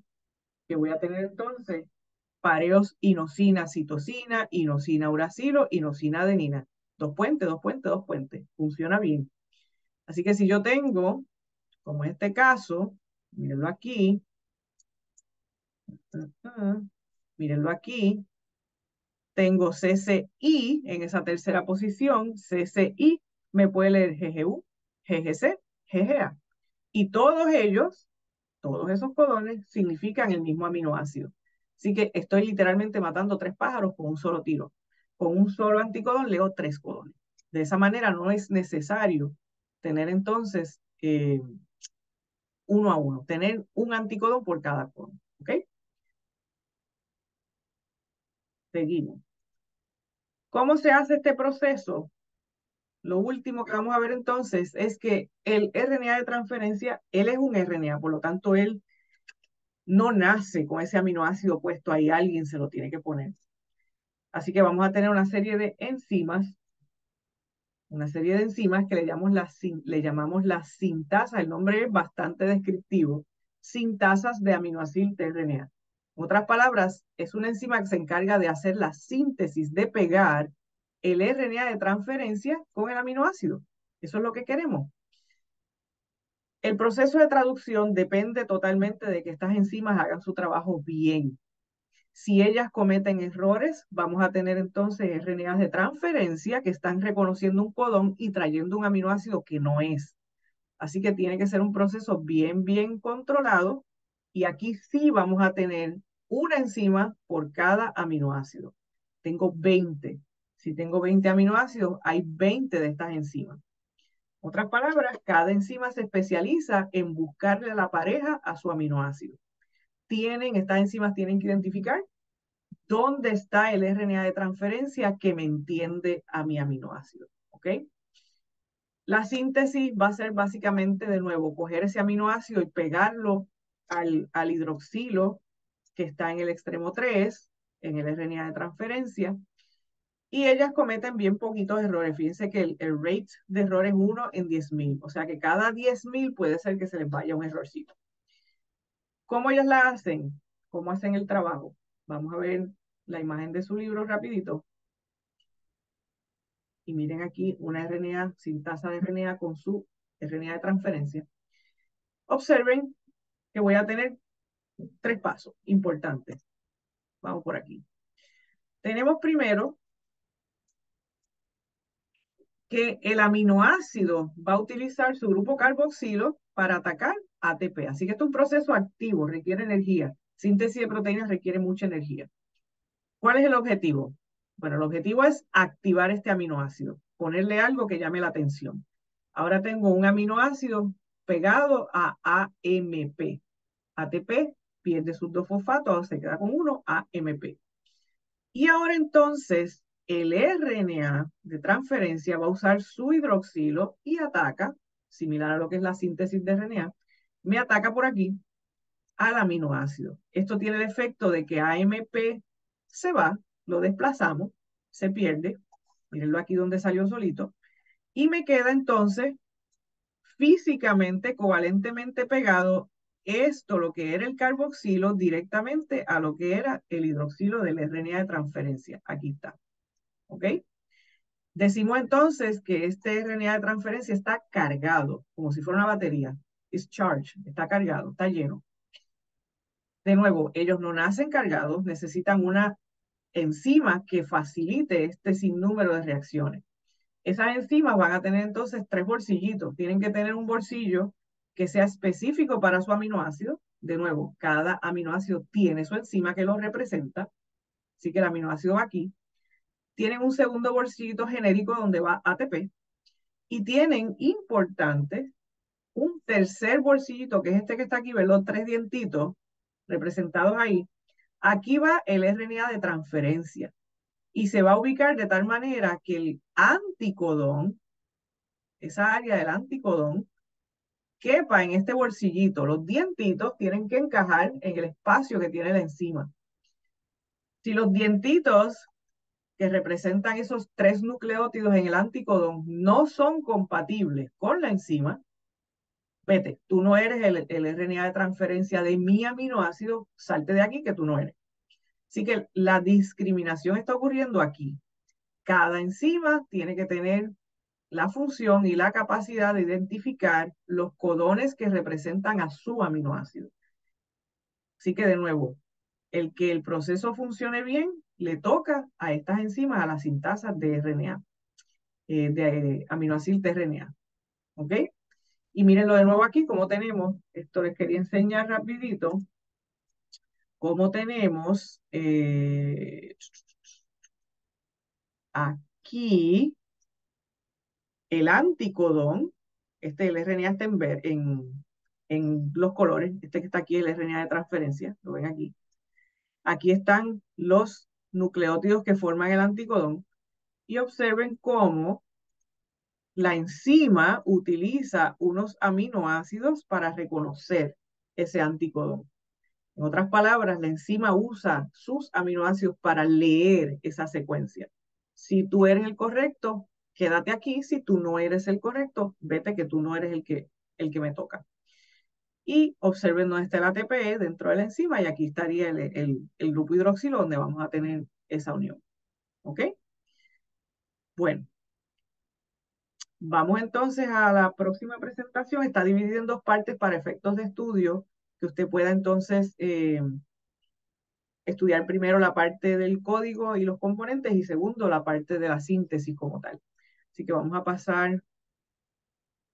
que voy a tener entonces pareos inosina, citosina, inosina, uracilo, inosina, adenina. Dos puentes, dos puentes, dos puentes. Funciona bien. Así que si yo tengo, como en este caso, mírenlo aquí, mírenlo aquí, tengo CCI en esa tercera posición, CCI me puede leer GGU, GGC, GGA. Y todos ellos, todos esos codones, significan el mismo aminoácido. Así que estoy literalmente matando 3 pájaros con un solo tiro. Con un solo anticodón leo 3 codones. De esa manera no es necesario tener entonces uno a uno, tener un anticodón por cada codón. ¿Ok? Seguimos. ¿Cómo se hace este proceso? Lo último que vamos a ver entonces es que el RNA de transferencia, él es un RNA, por lo tanto, él no nace con ese aminoácido puesto ahí, alguien se lo tiene que poner. Así que vamos a tener una serie de enzimas que le llamamos las sintasas, el nombre es bastante descriptivo, sintasas de aminoácido tRNA. En otras palabras, es una enzima que se encarga de hacer la síntesis, de pegar el RNA de transferencia con el aminoácido. Eso es lo que queremos. El proceso de traducción depende totalmente de que estas enzimas hagan su trabajo bien. Si ellas cometen errores, vamos a tener entonces RNAs de transferencia que están reconociendo un codón y trayendo un aminoácido que no es. Así que tiene que ser un proceso bien controlado. Y aquí sí vamos a tener una enzima por cada aminoácido. Tengo 20. Si tengo 20 aminoácidos, hay 20 de estas enzimas. En otras palabras, cada enzima se especializa en buscarle la pareja a su aminoácido. Estas enzimas tienen que identificar dónde está el RNA de transferencia que me entiende a mi aminoácido. ¿Ok? La síntesis va a ser básicamente, de nuevo, coger ese aminoácido y pegarlo al hidroxilo que está en el extremo 3, en el RNA de transferencia, y ellas cometen bien poquitos errores. Fíjense que el rate de error es 1 en 10.000, o sea que cada 10.000 puede ser que se les vaya un errorcito. ¿Cómo ellas la hacen? ¿Cómo hacen el trabajo? Vamos a ver la imagen de su libro rapidito. Y miren aquí una RNA, sintasa de RNA con su RNA de transferencia. Observen que voy a tener 3 pasos importantes. Vamos por aquí. Tenemos primero que el aminoácido va a utilizar su grupo carboxilo para atacar ATP. Así que esto es un proceso activo, requiere energía. Síntesis de proteínas requiere mucha energía. ¿Cuál es el objetivo? Bueno, el objetivo es activar este aminoácido, ponerle algo que llame la atención. Ahora tengo un aminoácido pegado a AMP. ATP pierde sus dos fosfatos, se queda con uno, AMP. Y ahora entonces el RNA de transferencia va a usar su hidroxilo y ataca, similar a lo que es la síntesis de RNA, me ataca por aquí al aminoácido. Esto tiene el efecto de que AMP se va, lo desplazamos, se pierde, mírenlo aquí donde salió solito, y me queda entonces físicamente, covalentemente pegado esto, lo que era el carboxilo, directamente a lo que era el hidroxilo del RNA de transferencia. Aquí está. ¿Ok? Decimos entonces que este RNA de transferencia está cargado, como si fuera una batería. It's charged, está cargado, está lleno. De nuevo, ellos no nacen cargados, necesitan una enzima que facilite este sinnúmero de reacciones. Esas enzimas van a tener entonces tres bolsillitos. Tienen que tener un bolsillo que sea específico para su aminoácido. De nuevo, cada aminoácido tiene su enzima que lo representa. Así que el aminoácido va aquí. Tienen un segundo bolsillito genérico donde va ATP. Y tienen, importante, un tercer bolsillito, que es este que está aquí, ¿ven? Los tres dientitos representados ahí. Aquí va el RNA de transferencia. Y se va a ubicar de tal manera que el anticodón, esa área del anticodón, quepa en este bolsillito. Los dientitos tienen que encajar en el espacio que tiene la enzima. Si los dientitos que representan esos tres nucleótidos en el anticodón no son compatibles con la enzima, vete, tú no eres el RNA de transferencia de mi aminoácido, salte de aquí que tú no eres. Así que la discriminación está ocurriendo aquí. Cada enzima tiene que tener la función y la capacidad de identificar los codones que representan a su aminoácido. Así que de nuevo, el que el proceso funcione bien, le toca a estas enzimas, a las sintasas de RNA, de aminoácido de RNA. ¿Ok? Y mírenlo de nuevo aquí, como tenemos, esto les quería enseñar rapidito, cómo tenemos aquí el anticodón, el RNA está en los colores, este que está aquí, el RNA de transferencia, lo ven aquí. Aquí están los nucleótidos que forman el anticodón y observen cómo la enzima utiliza unos aminoácidos para reconocer ese anticodón. En otras palabras, la enzima usa sus aminoácidos para leer esa secuencia. Si tú eres el correcto, quédate aquí. Si tú no eres el correcto, vete que tú no eres el que me toca. Y observen dónde está el ATP dentro de la enzima y aquí estaría el grupo hidroxilo donde vamos a tener esa unión. ¿Ok? Bueno, vamos entonces a la próxima presentación. Está dividida en dos partes para efectos de estudio que usted pueda entonces estudiar primero la parte del código y los componentes y segundo la parte de la síntesis como tal. Así que vamos a pasar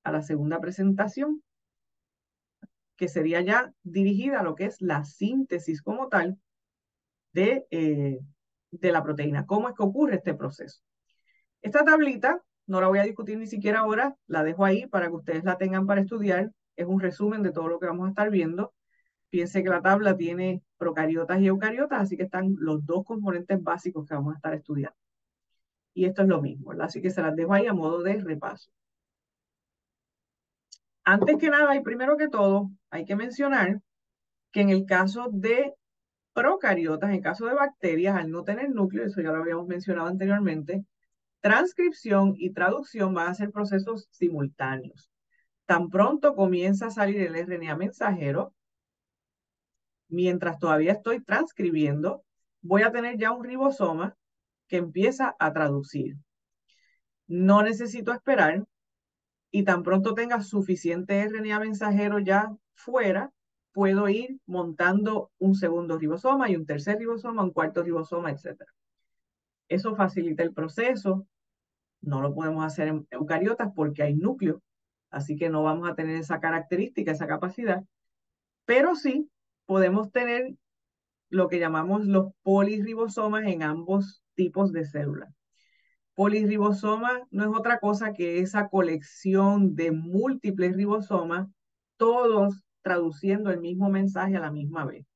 a la segunda presentación, que sería ya dirigida a lo que es la síntesis como tal de la proteína. ¿Cómo es que ocurre este proceso? Esta tablita, no la voy a discutir ni siquiera ahora, la dejo ahí para que ustedes la tengan para estudiar. Es un resumen de todo lo que vamos a estar viendo. Piense que la tabla tiene procariotas y eucariotas, así que están los dos componentes básicos que vamos a estar estudiando. Y esto es lo mismo, ¿verdad? Así que se las dejo ahí a modo de repaso. Antes que nada y primero que todo, hay que mencionar que en el caso de procariotas, en el caso de bacterias, al no tener núcleo, eso ya lo habíamos mencionado anteriormente, transcripción y traducción van a ser procesos simultáneos. Tan pronto comienza a salir el RNA mensajero, mientras todavía estoy transcribiendo, voy a tener ya un ribosoma que empieza a traducir. No necesito esperar y tan pronto tenga suficiente RNA mensajero ya fuera, puedo ir montando un segundo ribosoma y un tercer ribosoma, un cuarto ribosoma, etc. Eso facilita el proceso. No lo podemos hacer en eucariotas porque hay núcleo, así que no vamos a tener esa característica, esa capacidad, pero sí podemos tener lo que llamamos los polirribosomas en ambos tipos de células. Polirribosoma no es otra cosa que esa colección de múltiples ribosomas, todos traduciendo el mismo mensaje a la misma vez.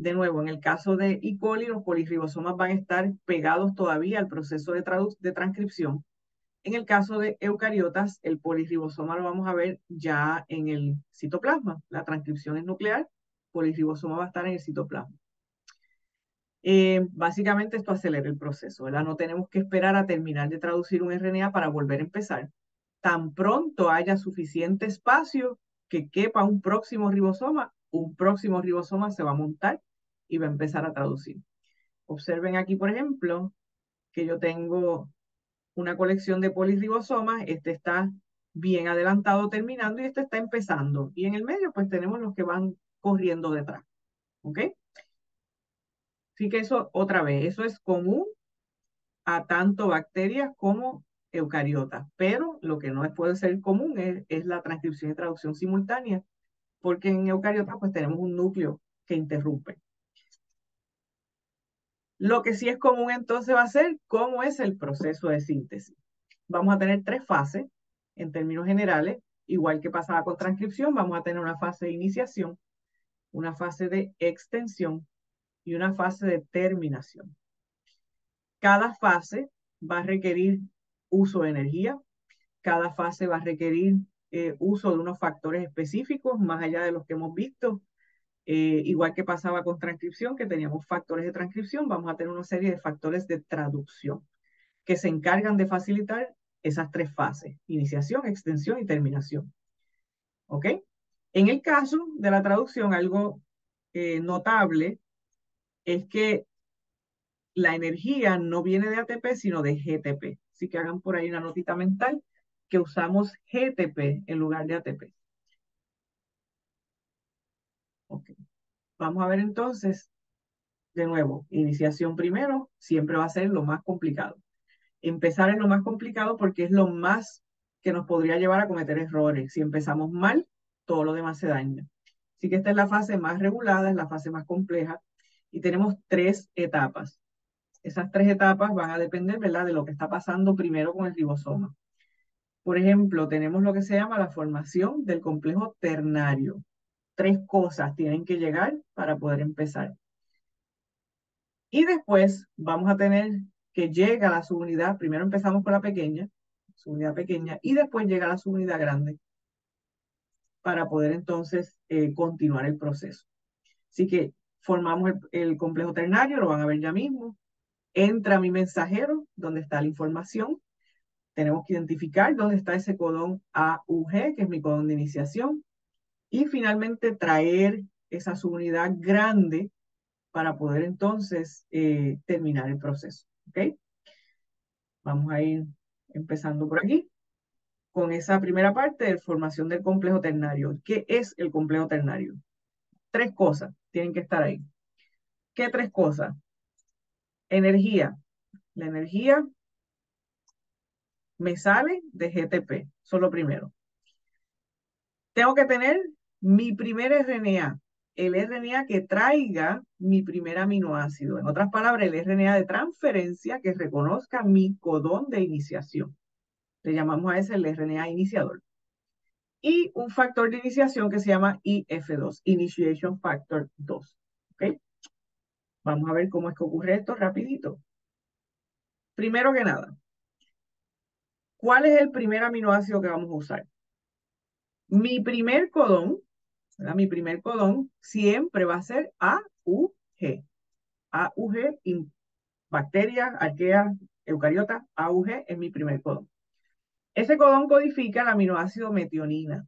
De nuevo, en el caso de E. coli, los polirribosomas van a estar pegados todavía al proceso de transcripción. En el caso de eucariotas, el polirribosoma lo vamos a ver ya en el citoplasma. La transcripción es nuclear, polirribosoma va a estar en el citoplasma. Básicamente esto acelera el proceso, ¿verdad? No tenemos que esperar a terminar de traducir un RNA para volver a empezar. Tan pronto haya suficiente espacio que quepa un próximo ribosoma se va a montar y va a empezar a traducir. Observen aquí, por ejemplo, que yo tengo una colección de polirribosomas. Este está bien adelantado terminando y este está empezando. Y en el medio, pues tenemos los que van corriendo detrás. ¿Ok? Así que eso, otra vez, eso es común a tanto bacterias como eucariotas, pero lo que no puede ser común es la transcripción y traducción simultánea, porque en eucariotas pues tenemos un núcleo que interrumpe. Lo que sí es común entonces va a ser cómo es el proceso de síntesis. Vamos a tener tres fases en términos generales, igual que pasaba con transcripción, vamos a tener una fase de iniciación, una fase de extensión y una fase de terminación. Cada fase va a requerir uso de energía, cada fase va a requerir uso de unos factores específicos, más allá de los que hemos visto. Igual que pasaba con transcripción, que teníamos factores de transcripción, vamos a tener una serie de factores de traducción que se encargan de facilitar esas tres fases: iniciación, extensión y terminación. ¿Ok? En el caso de la traducción, algo notable es que la energía no viene de ATP, sino de GTP. Así que hagan por ahí una notita mental que usamos GTP en lugar de ATP. Ok. Vamos a ver entonces, de nuevo, iniciación primero, siempre va a ser lo más complicado. Empezar es lo más complicado porque es lo más que nos podría llevar a cometer errores. Si empezamos mal, todo lo demás se daña. Así que esta es la fase más regulada, es la fase más compleja y tenemos tres etapas. Esas tres etapas van a depender, ¿verdad?, de lo que está pasando primero con el ribosoma. Por ejemplo, tenemos lo que se llama la formación del complejo ternario. Tres cosas tienen que llegar para poder empezar. Y después vamos a tener que llega a la subunidad. Primero empezamos con la pequeña, subunidad pequeña, y después llega a la subunidad grande para poder entonces continuar el proceso. Así que formamos el complejo ternario, lo van a ver ya mismo. Entra mi mensajero, donde está la información. Tenemos que identificar dónde está ese codón AUG, que es mi codón de iniciación. Y finalmente traer esa subunidad grande para poder entonces terminar el proceso. ¿Ok? Vamos a ir empezando por aquí con esa primera parte de formación del complejo ternario. ¿Qué es el complejo ternario? Tres cosas tienen que estar ahí. ¿Qué tres cosas? Energía. La energía me sale de GTP, solo primero. Tengo que tener mi primer RNA, el RNA que traiga mi primer aminoácido. En otras palabras, el RNA de transferencia que reconozca mi codón de iniciación. Le llamamos a ese el RNA iniciador. Y un factor de iniciación que se llama IF2, Initiation Factor 2. ¿Ok? Vamos a ver cómo es que ocurre esto rapidito. Primero que nada, ¿cuál es el primer aminoácido que vamos a usar? Mi primer codón, ¿verdad? Mi primer codón siempre va a ser AUG. AUG, bacteria, arquea, eucariota, AUG es mi primer codón. Ese codón codifica el aminoácido metionina.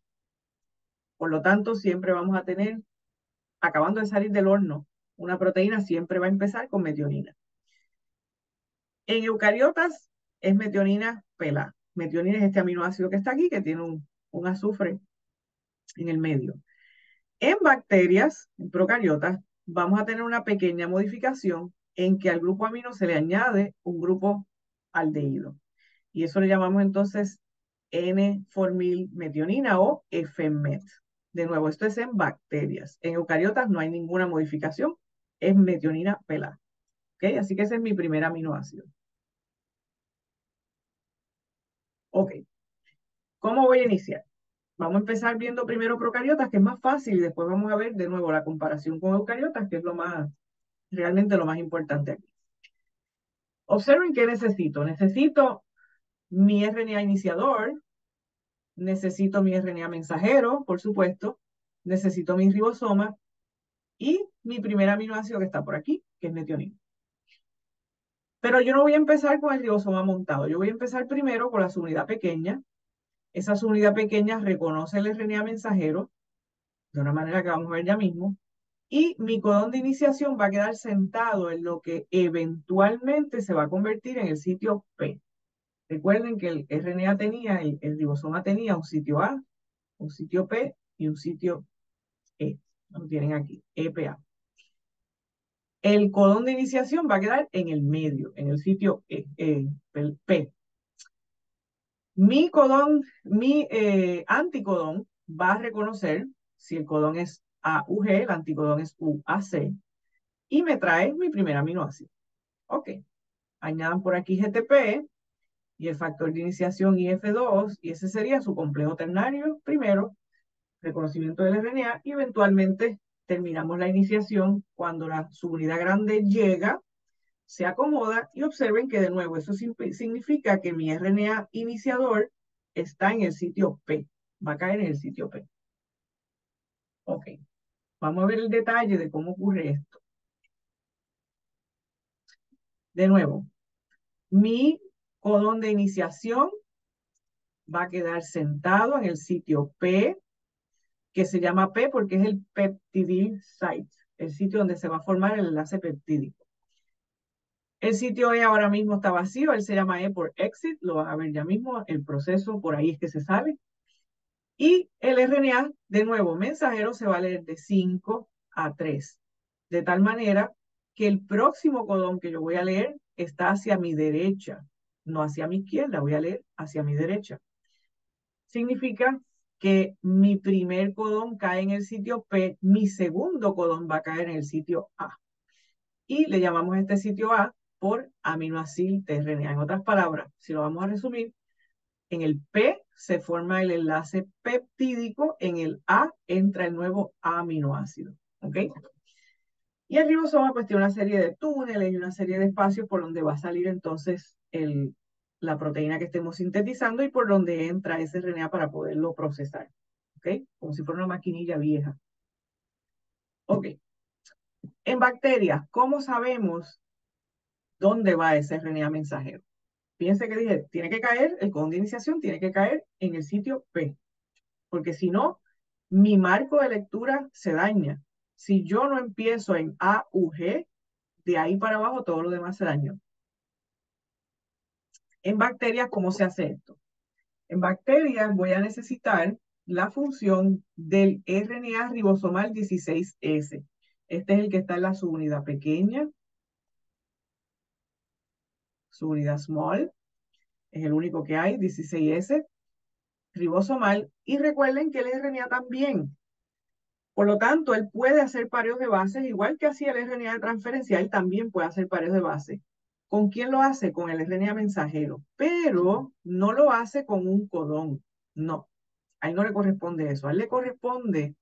Por lo tanto, siempre vamos a tener, acabando de salir del horno, una proteína siempre va a empezar con metionina. En eucariotas es metionina pela. Metionina es este aminoácido que está aquí, que tiene un azufre en el medio. En bacterias, en procariotas, vamos a tener una pequeña modificación en que al grupo amino se le añade un grupo aldehído. Y eso le llamamos entonces N-formilmetionina o FMET. De nuevo, esto es en bacterias. En eucariotas no hay ninguna modificación, es metionina pela. ¿Ok? Así que ese es mi primer aminoácido. Ok. ¿Cómo voy a iniciar? Vamos a empezar viendo primero procariotas, que es más fácil, y después vamos a ver de nuevo la comparación con eucariotas, que es realmente lo más importante aquí. Observen qué necesito. Necesito mi RNA iniciador, necesito mi RNA mensajero, por supuesto, necesito mi ribosoma y mi primer aminoácido que está por aquí, que es metionina. Pero yo no voy a empezar con el ribosoma montado. Yo voy a empezar primero con la subunidad pequeña. Esa subunidad pequeña reconoce el RNA mensajero, de una manera que vamos a ver ya mismo, y mi codón de iniciación va a quedar sentado en lo que eventualmente se va a convertir en el sitio P. Recuerden que el RNA tenía, el ribosoma tenía un sitio A, un sitio P y un sitio E. Lo tienen aquí, EPA. El codón de iniciación va a quedar en el medio, en el sitio P. Mi anticodón va a reconocer si el codón es AUG, el anticodón es UAC, y me trae mi primer aminoácido. Ok, añadan por aquí GTP y el factor de iniciación IF2, y ese sería su complejo ternario primero, reconocimiento del RNA, y eventualmente terminamos la iniciación cuando la subunidad grande llega, se acomoda, y observen que de nuevo eso significa que mi RNA iniciador está en el sitio P, va a caer en el sitio P. Ok, vamos a ver el detalle de cómo ocurre esto. De nuevo, mi codón de iniciación va a quedar sentado en el sitio P, que se llama P porque es el peptidyl site, el sitio donde se va a formar el enlace peptídico. El sitio E ahora mismo está vacío, él se llama E por exit, lo van a ver ya mismo, el proceso por ahí es que se sale. Y el RNA, de nuevo, mensajero, se va a leer de 5 a 3, de tal manera que el próximo codón que yo voy a leer está hacia mi derecha, no hacia mi izquierda, voy a leer hacia mi derecha. Significa que mi primer codón cae en el sitio P, mi segundo codón va a caer en el sitio A. Y le llamamos a este sitio A por aminoácido tRNA. En otras palabras, si lo vamos a resumir, en el P se forma el enlace peptídico, en el A entra el nuevo aminoácido. ¿Ok? Y el ribosoma pues tiene una serie de túneles y una serie de espacios por donde va a salir entonces la proteína que estemos sintetizando y por donde entra ese RNA para poderlo procesar. ¿Ok? Como si fuera una maquinilla vieja. Ok. En bacterias, ¿cómo sabemos dónde va ese RNA mensajero? Fíjense que dije, tiene que caer, el codón de iniciación tiene que caer en el sitio P, porque si no, mi marco de lectura se daña. Si yo no empiezo en A, U, G, de ahí para abajo todo lo demás se dañó. En bacterias, ¿cómo se hace esto? En bacterias voy a necesitar la función del RNA ribosomal 16S. Este es el que está en la subunidad pequeña, subunidad small, es el único que hay, 16S, ribosomal. Y recuerden que el RNA también. Por lo tanto, él puede hacer pareos de bases, igual que hacía el RNA transferencial, también puede hacer pareos de bases. ¿Con quién lo hace? Con el RNA mensajero, pero no lo hace con un codón. No, a él no le corresponde eso. A él le corresponde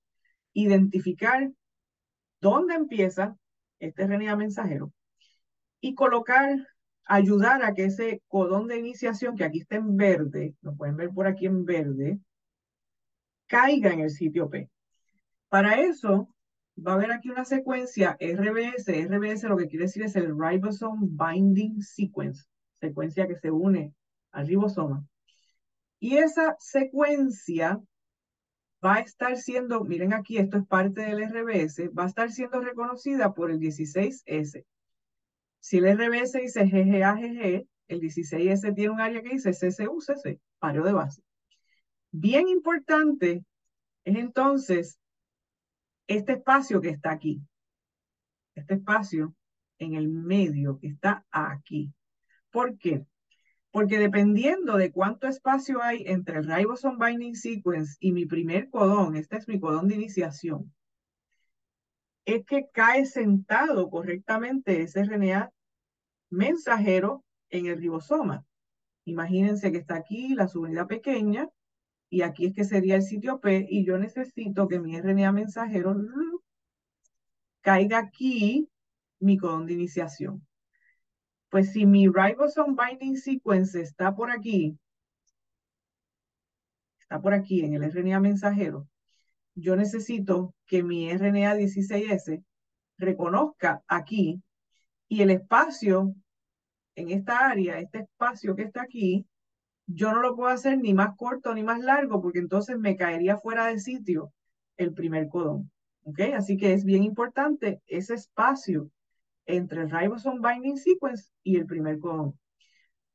identificar dónde empieza este RNA mensajero y ayudar a que ese codón de iniciación, que aquí está en verde, lo pueden ver por aquí en verde, caiga en el sitio P. Para eso, va a haber aquí una secuencia RBS. RBS lo que quiere decir es el Ribosome Binding Sequence, secuencia que se une al ribosoma. Y esa secuencia va a estar siendo, miren aquí, esto es parte del RBS, va a estar siendo reconocida por el 16S. Si el RBS dice GGAGG, el 16S tiene un área que dice CCUCC, pareo de base. Bien importante es entonces este espacio que está aquí. Este espacio en el medio que está aquí. ¿Por qué? Porque dependiendo de cuánto espacio hay entre el ribosome binding sequence y mi primer codón, este es mi codón de iniciación, es que cae sentado correctamente ese RNA mensajero en el ribosoma. Imagínense que está aquí la subunidad pequeña, y aquí es que sería el sitio P, y yo necesito que mi RNA mensajero caiga aquí mi codón de iniciación. Pues si mi ribosome binding sequence está por aquí en el RNA mensajero, yo necesito que mi RNA 16S reconozca aquí y el espacio en esta área, este espacio que está aquí, yo no lo puedo hacer ni más corto ni más largo porque entonces me caería fuera de sitio el primer codón. ¿Ok? Así que es bien importante ese espacio entre el ribosome binding sequence y el primer codón.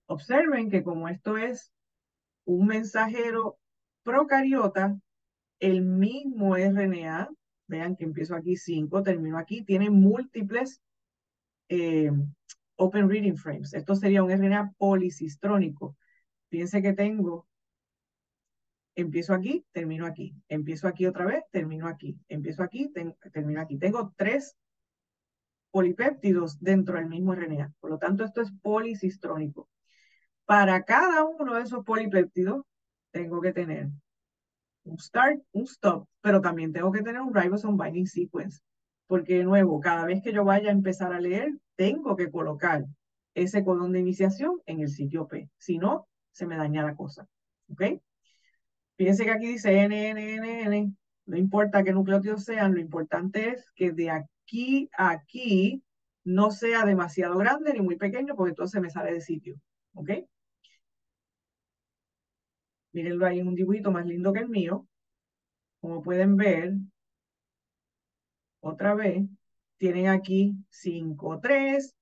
Observen que como esto es un mensajero procariota, el mismo RNA, vean que empiezo aquí 5, termino aquí, tiene múltiples open reading frames. Esto sería un RNA policistrónico. Fíjense que empiezo aquí, termino aquí, empiezo aquí otra vez, termino aquí, empiezo aquí, termino aquí. Tengo 3 polipéptidos dentro del mismo RNA. Por lo tanto, esto es policistrónico. Para cada uno de esos polipéptidos, tengo que tener un start, un stop, pero también tengo que tener un ribosome binding sequence. Porque de nuevo, cada vez que yo vaya a empezar a leer, tengo que colocar ese codón de iniciación en el sitio P. Si no, se me daña la cosa. ¿Ok? Fíjense que aquí dice N, N, N, N. No importa qué nucleótidos sean, lo importante es que de aquí a aquí no sea demasiado grande ni muy pequeño, porque entonces me sale de sitio. ¿Ok? Mírenlo ahí en un dibujito más lindo que el mío. Como pueden ver, otra vez, tienen aquí 5, 3.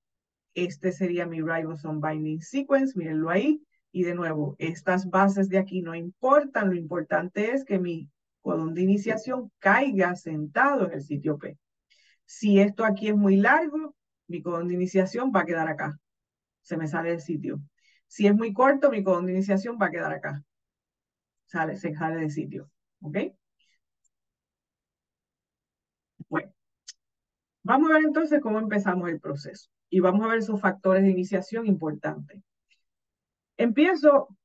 Este sería mi ribosome binding sequence, mírenlo ahí. Y de nuevo, estas bases de aquí no importan, lo importante es que mi codón de iniciación caiga sentado en el sitio P. Si esto aquí es muy largo, mi codón de iniciación va a quedar acá. Se me sale del sitio. Si es muy corto, mi codón de iniciación va a quedar acá. Se sale del sitio. ¿Ok? Bueno, vamos a ver entonces cómo empezamos el proceso. Y vamos a ver esos factores de iniciación importantes. Empiezo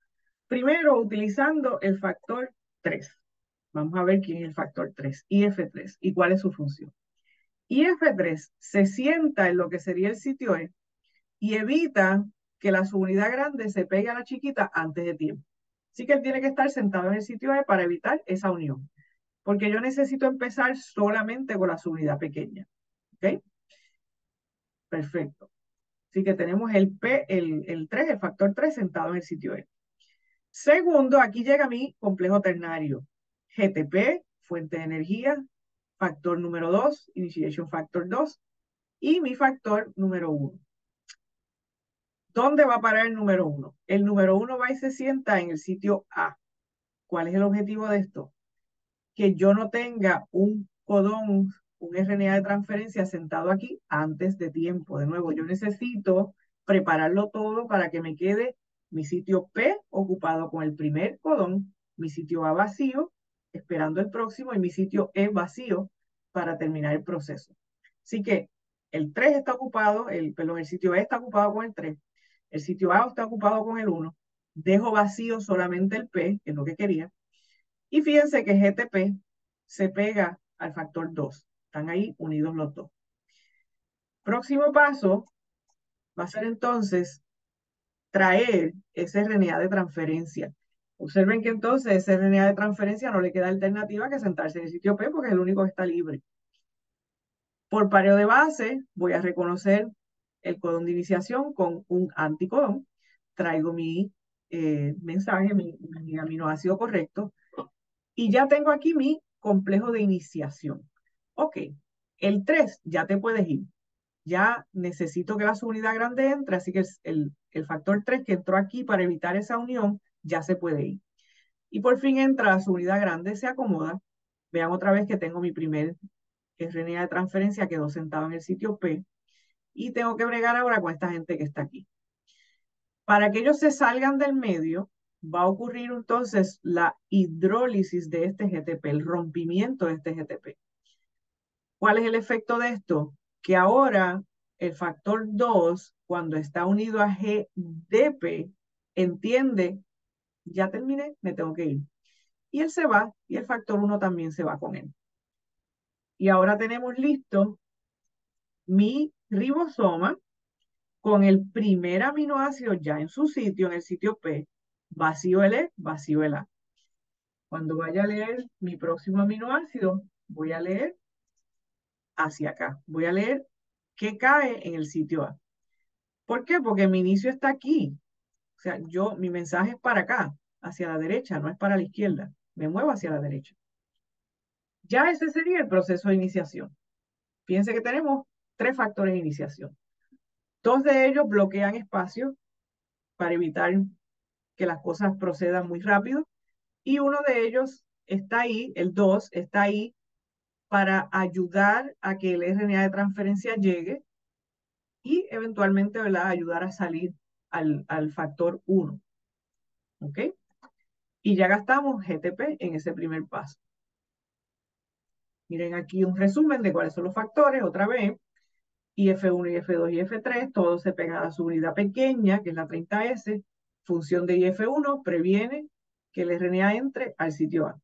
primero utilizando el factor 3. Vamos a ver quién es el factor 3, IF3, y cuál es su función. IF3 se sienta en lo que sería el sitio E y evita que la subunidad grande se pegue a la chiquita antes de tiempo. Así que él tiene que estar sentado en el sitio E para evitar esa unión. Porque yo necesito empezar solamente con la subunidad pequeña. ¿Ok? Perfecto. Así que tenemos el 3, el factor 3 sentado en el sitio E. Segundo, aquí llega mi complejo ternario. GTP, fuente de energía, factor número 2, initiation factor 2, y mi factor número 1. ¿Dónde va a parar el número 1? El número 1 va y se sienta en el sitio A. ¿Cuál es el objetivo de esto? Que yo no tenga un codón, un RNA de transferencia sentado aquí antes de tiempo. De nuevo, yo necesito prepararlo todo para que me quede mi sitio P ocupado con el primer codón, mi sitio A vacío, esperando el próximo, y mi sitio E vacío para terminar el proceso. Así que el 3 está ocupado, el sitio E está ocupado con el 3, el sitio A está ocupado con el 1, dejo vacío solamente el P, que es lo que quería, y fíjense que GTP se pega al factor 2. Están ahí unidos los dos. Próximo paso va a ser entonces traer ese RNA de transferencia. Observen que entonces ese RNA de transferencia no le queda alternativa que sentarse en el sitio P porque es el único que está libre. Por pareo de base voy a reconocer el codón de iniciación con un anticodón. Traigo mi mensaje, mi aminoácido correcto. Y ya tengo aquí mi complejo de iniciación. Ok, el 3 ya te puedes ir. Ya necesito que la subunidad grande entre, así que el factor 3 que entró aquí para evitar esa unión ya se puede ir. Y por fin entra la subunidad grande, se acomoda. Vean otra vez que tengo mi primer RNA de transferencia, quedó sentado en el sitio P. Y tengo que bregar ahora con esta gente que está aquí. Para que ellos se salgan del medio, va a ocurrir entonces la hidrólisis de este GTP, el rompimiento de este GTP. ¿Cuál es el efecto de esto? Que ahora el factor 2, cuando está unido a GDP, entiende, ya terminé, me tengo que ir. y él se va, y el factor 1 también se va con él. Y ahora tenemos listo mi ribosoma con el primer aminoácido ya en su sitio, en el sitio P, vacío el E, vacío el A. Cuando vaya a leer mi próximo aminoácido, voy a leer hacia acá. Voy a leer qué cae en el sitio A. ¿Por qué? Porque mi inicio está aquí. O sea, mi mensaje es para acá, hacia la derecha, no es para la izquierda. Me muevo hacia la derecha. Ya ese sería el proceso de iniciación. Fíjense que tenemos 3 factores de iniciación. 2 de ellos bloquean espacio para evitar que las cosas procedan muy rápido. Y uno de ellos está ahí, el 2 está ahí para ayudar a que el RNA de transferencia llegue y eventualmente, ¿verdad?, ayudar a salir al factor 1. ¿Ok? Y ya gastamos GTP en ese primer paso. Miren aquí un resumen de cuáles son los factores, otra vez. IF1, IF2 y IF3, todo se pega a su unidad pequeña, que es la 30S. Función de IF1 previene que el RNA entre al sitio A.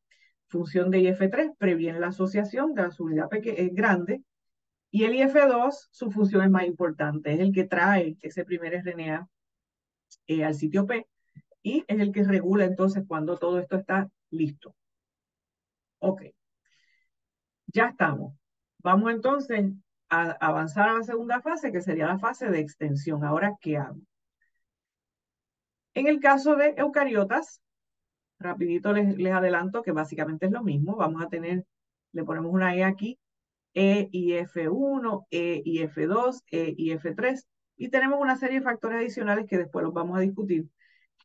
Función de IF3 previene la asociación de la subunidad grande. Y el IF2, su función es más importante, es el que trae ese primer RNA al sitio P y es el que regula entonces cuando todo esto está listo. Ok, ya estamos. Vamos entonces a avanzar a la segunda fase, que sería la fase de extensión. Ahora, ¿qué hago? En el caso de eucariotas, rapidito les adelanto que básicamente es lo mismo. Vamos a tener, le ponemos una E aquí, E y F1, E y F2, E y F3, y tenemos una serie de factores adicionales que después los vamos a discutir,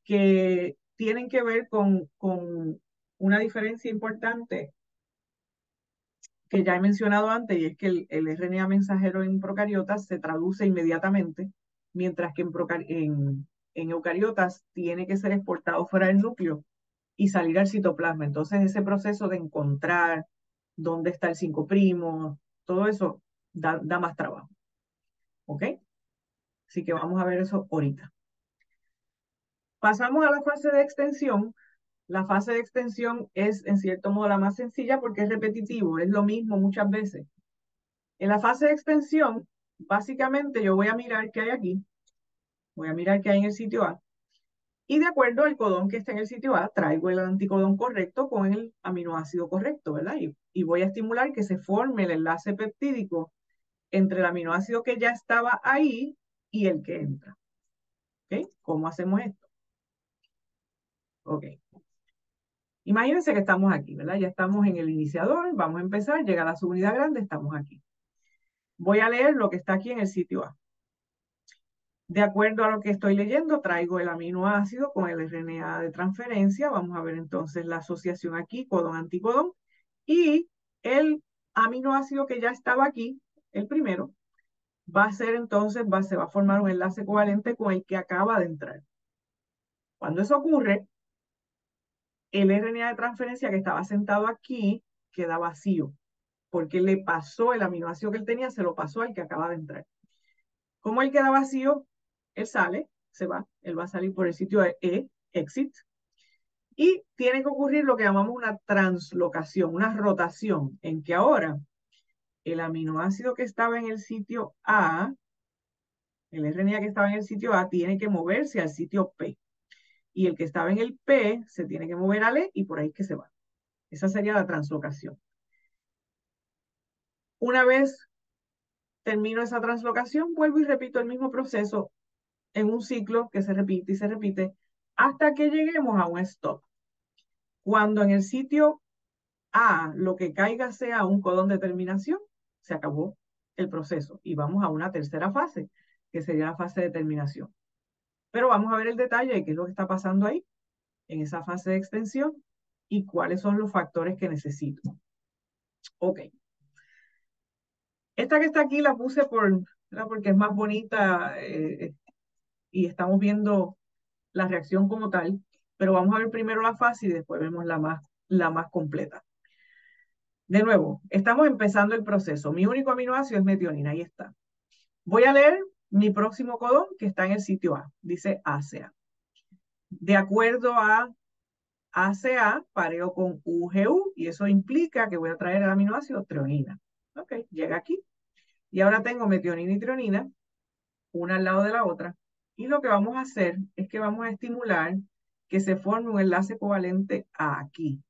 que tienen que ver con una diferencia importante que ya he mencionado antes, y es que el RNA mensajero en procariotas se traduce inmediatamente, mientras que en eucariotas tiene que ser exportado fuera del núcleo y salir al citoplasma. Entonces, ese proceso de encontrar dónde está el 5', todo eso da más trabajo. ¿Ok? Así que vamos a ver eso ahorita. Pasamos a la fase de extensión. La fase de extensión es, en cierto modo, la más sencilla porque es repetitivo, es lo mismo muchas veces. En la fase de extensión, básicamente yo voy a mirar qué hay aquí, voy a mirar qué hay en el sitio A, y de acuerdo al codón que está en el sitio A, traigo el anticodón correcto con el aminoácido correcto, ¿verdad? Y voy a estimular que se forme el enlace peptídico entre el aminoácido que ya estaba ahí y el que entra. ¿Ok? ¿Cómo hacemos esto? Ok. Imagínense que estamos aquí, ¿verdad? Ya estamos en el iniciador, vamos a empezar, llega la subunidad grande, estamos aquí. Voy a leer lo que está aquí en el sitio A. De acuerdo a lo que estoy leyendo, traigo el aminoácido con el RNA de transferencia. Vamos a ver entonces la asociación aquí, codón-anticodón. Y el aminoácido que ya estaba aquí, el primero, va a ser entonces, se va a formar un enlace covalente con el que acaba de entrar. Cuando eso ocurre, el RNA de transferencia que estaba sentado aquí queda vacío, porque le pasó el aminoácido que él tenía, se lo pasó al que acaba de entrar. Como él queda vacío, él sale, se va, él va a salir por el sitio de E, exit, y tiene que ocurrir lo que llamamos una translocación, una rotación, en que ahora el aminoácido que estaba en el sitio A, el RNA que estaba en el sitio A, tiene que moverse al sitio P. Y el que estaba en el P se tiene que mover al E y por ahí es que se va. Esa sería la translocación. Una vez termino esa translocación, vuelvo y repito el mismo proceso en un ciclo que se repite y se repite hasta que lleguemos a un stop. Cuando en el sitio A lo que caiga sea un codón de terminación, se acabó el proceso y vamos a una tercera fase, que sería la fase de terminación. Pero vamos a ver el detalle de qué es lo que está pasando ahí, en esa fase de extensión, y cuáles son los factores que necesito. Ok. Esta que está aquí la puse porque es más bonita y estamos viendo la reacción como tal, pero vamos a ver primero la fase y después vemos la más completa. De nuevo, estamos empezando el proceso. Mi único aminoácido es metionina, ahí está. Voy a leer mi próximo codón que está en el sitio A, dice ACEA. De acuerdo a ACA, pareo con UGU, y eso implica que voy a traer el aminoácido treonina. Ok, llega aquí. Y ahora tengo metionina y treonina, una al lado de la otra. Y lo que vamos a hacer es que vamos a estimular que se forme un enlace covalente aquí.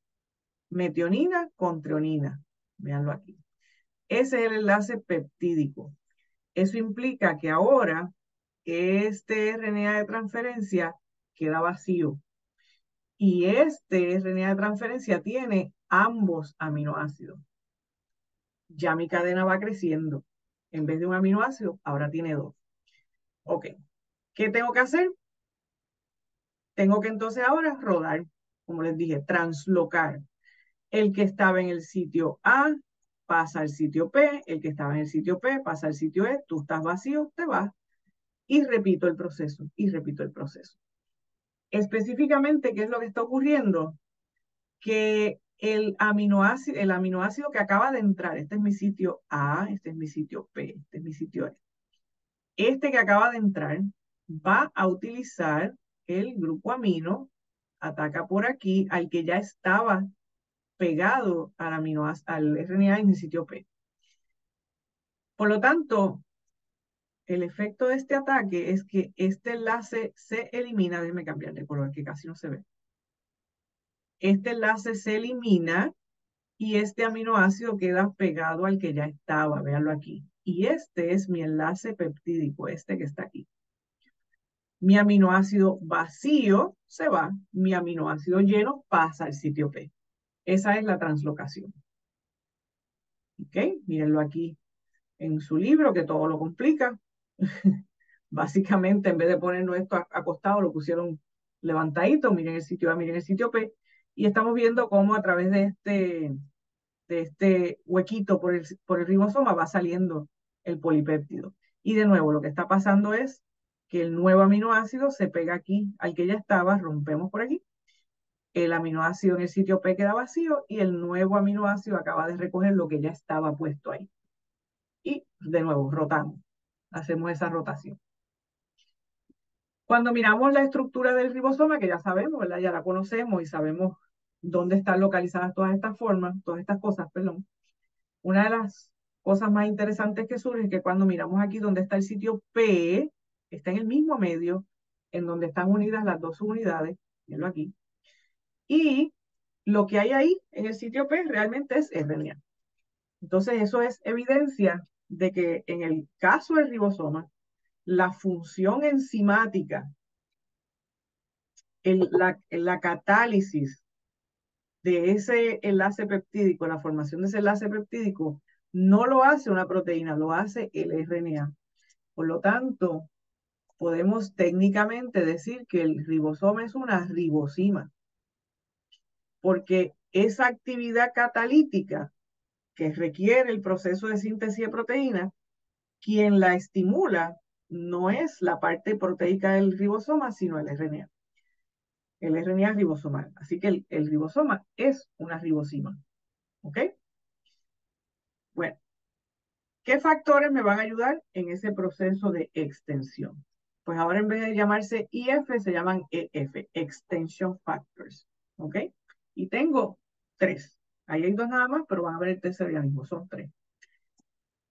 Metionina con treonina. Véanlo aquí. Ese es el enlace peptídico. Eso implica que ahora este RNA de transferencia queda vacío. Y este RNA de transferencia tiene ambos aminoácidos. Ya mi cadena va creciendo. En vez de un aminoácido, ahora tiene dos. Ok. ¿Qué tengo que hacer? Tengo que entonces ahora rodar, como les dije, translocar. El que estaba en el sitio A pasa al sitio P, el que estaba en el sitio P pasa al sitio E, tú estás vacío, te vas. Y repito el proceso, y repito el proceso. Específicamente, ¿qué es lo que está ocurriendo? Que el aminoácido que acaba de entrar, este es mi sitio A, este es mi sitio P, este es mi sitio E. Este que acaba de entrar va a utilizar el grupo amino, ataca por aquí al que ya estaba pegado al RNA en el sitio P. Por lo tanto, el efecto de este ataque es que este enlace se elimina. Déjenme cambiar de color que casi no se ve. Este enlace se elimina y este aminoácido queda pegado al que ya estaba, véanlo aquí. Y este es mi enlace peptídico, este que está aquí. Mi aminoácido vacío se va, mi aminoácido lleno pasa al sitio P. Esa es la translocación. ¿Ok? Mírenlo aquí en su libro, que todo lo complica. Básicamente, en vez de ponernos esto acostado, lo pusieron levantadito. Miren el sitio A, miren el sitio P. Y estamos viendo cómo a través de este huequito por el ribosoma va saliendo el polipéptido. Y de nuevo, lo que está pasando es que el nuevo aminoácido se pega aquí al que ya estaba, rompemos por aquí. El aminoácido en el sitio P queda vacío y el nuevo aminoácido acaba de recoger lo que ya estaba puesto ahí. Y de nuevo, rotamos. Hacemos esa rotación. Cuando miramos la estructura del ribosoma, que ya sabemos, ¿verdad? Ya la conocemos y sabemos dónde están localizadas todas estas formas, todas estas cosas, perdón. Una de las cosas más interesantes que surge es que cuando miramos aquí donde está el sitio P, está en el mismo medio en donde están unidas las dos unidades, mirenlo aquí, y lo que hay ahí en el sitio P realmente es RNA. Entonces eso es evidencia de que en el caso del ribosoma, la función enzimática, la catálisis de ese enlace peptídico, la formación de ese enlace peptídico, no lo hace una proteína, lo hace el RNA. Por lo tanto, podemos técnicamente decir que el ribosoma es una ribosima, porque esa actividad catalítica que requiere el proceso de síntesis de proteína, quien la estimula no es la parte proteica del ribosoma, sino el RNA. El RNA es ribosomal. Así que el ribosoma es una ribosima. ¿Ok? Bueno, ¿qué factores me van a ayudar en ese proceso de extensión? Pues ahora en vez de llamarse IF, se llaman EF, Extension Factors. ¿Ok? Y tengo tres. Ahí hay dos nada más, pero van a ver el tercero ya mismo. Son tres.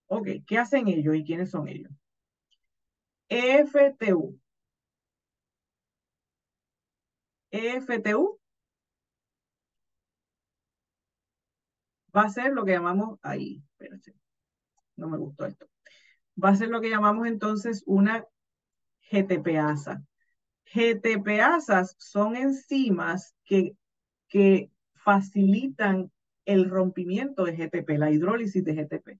Ok, ¿qué hacen ellos y quiénes son ellos? EFTU. EFTU va a ser lo que llamamos, ahí, espérense, no me gustó esto. Va a ser lo que llamamos entonces una GTPasa. GTPasas son enzimas que facilitan el rompimiento de GTP, la hidrólisis de GTP.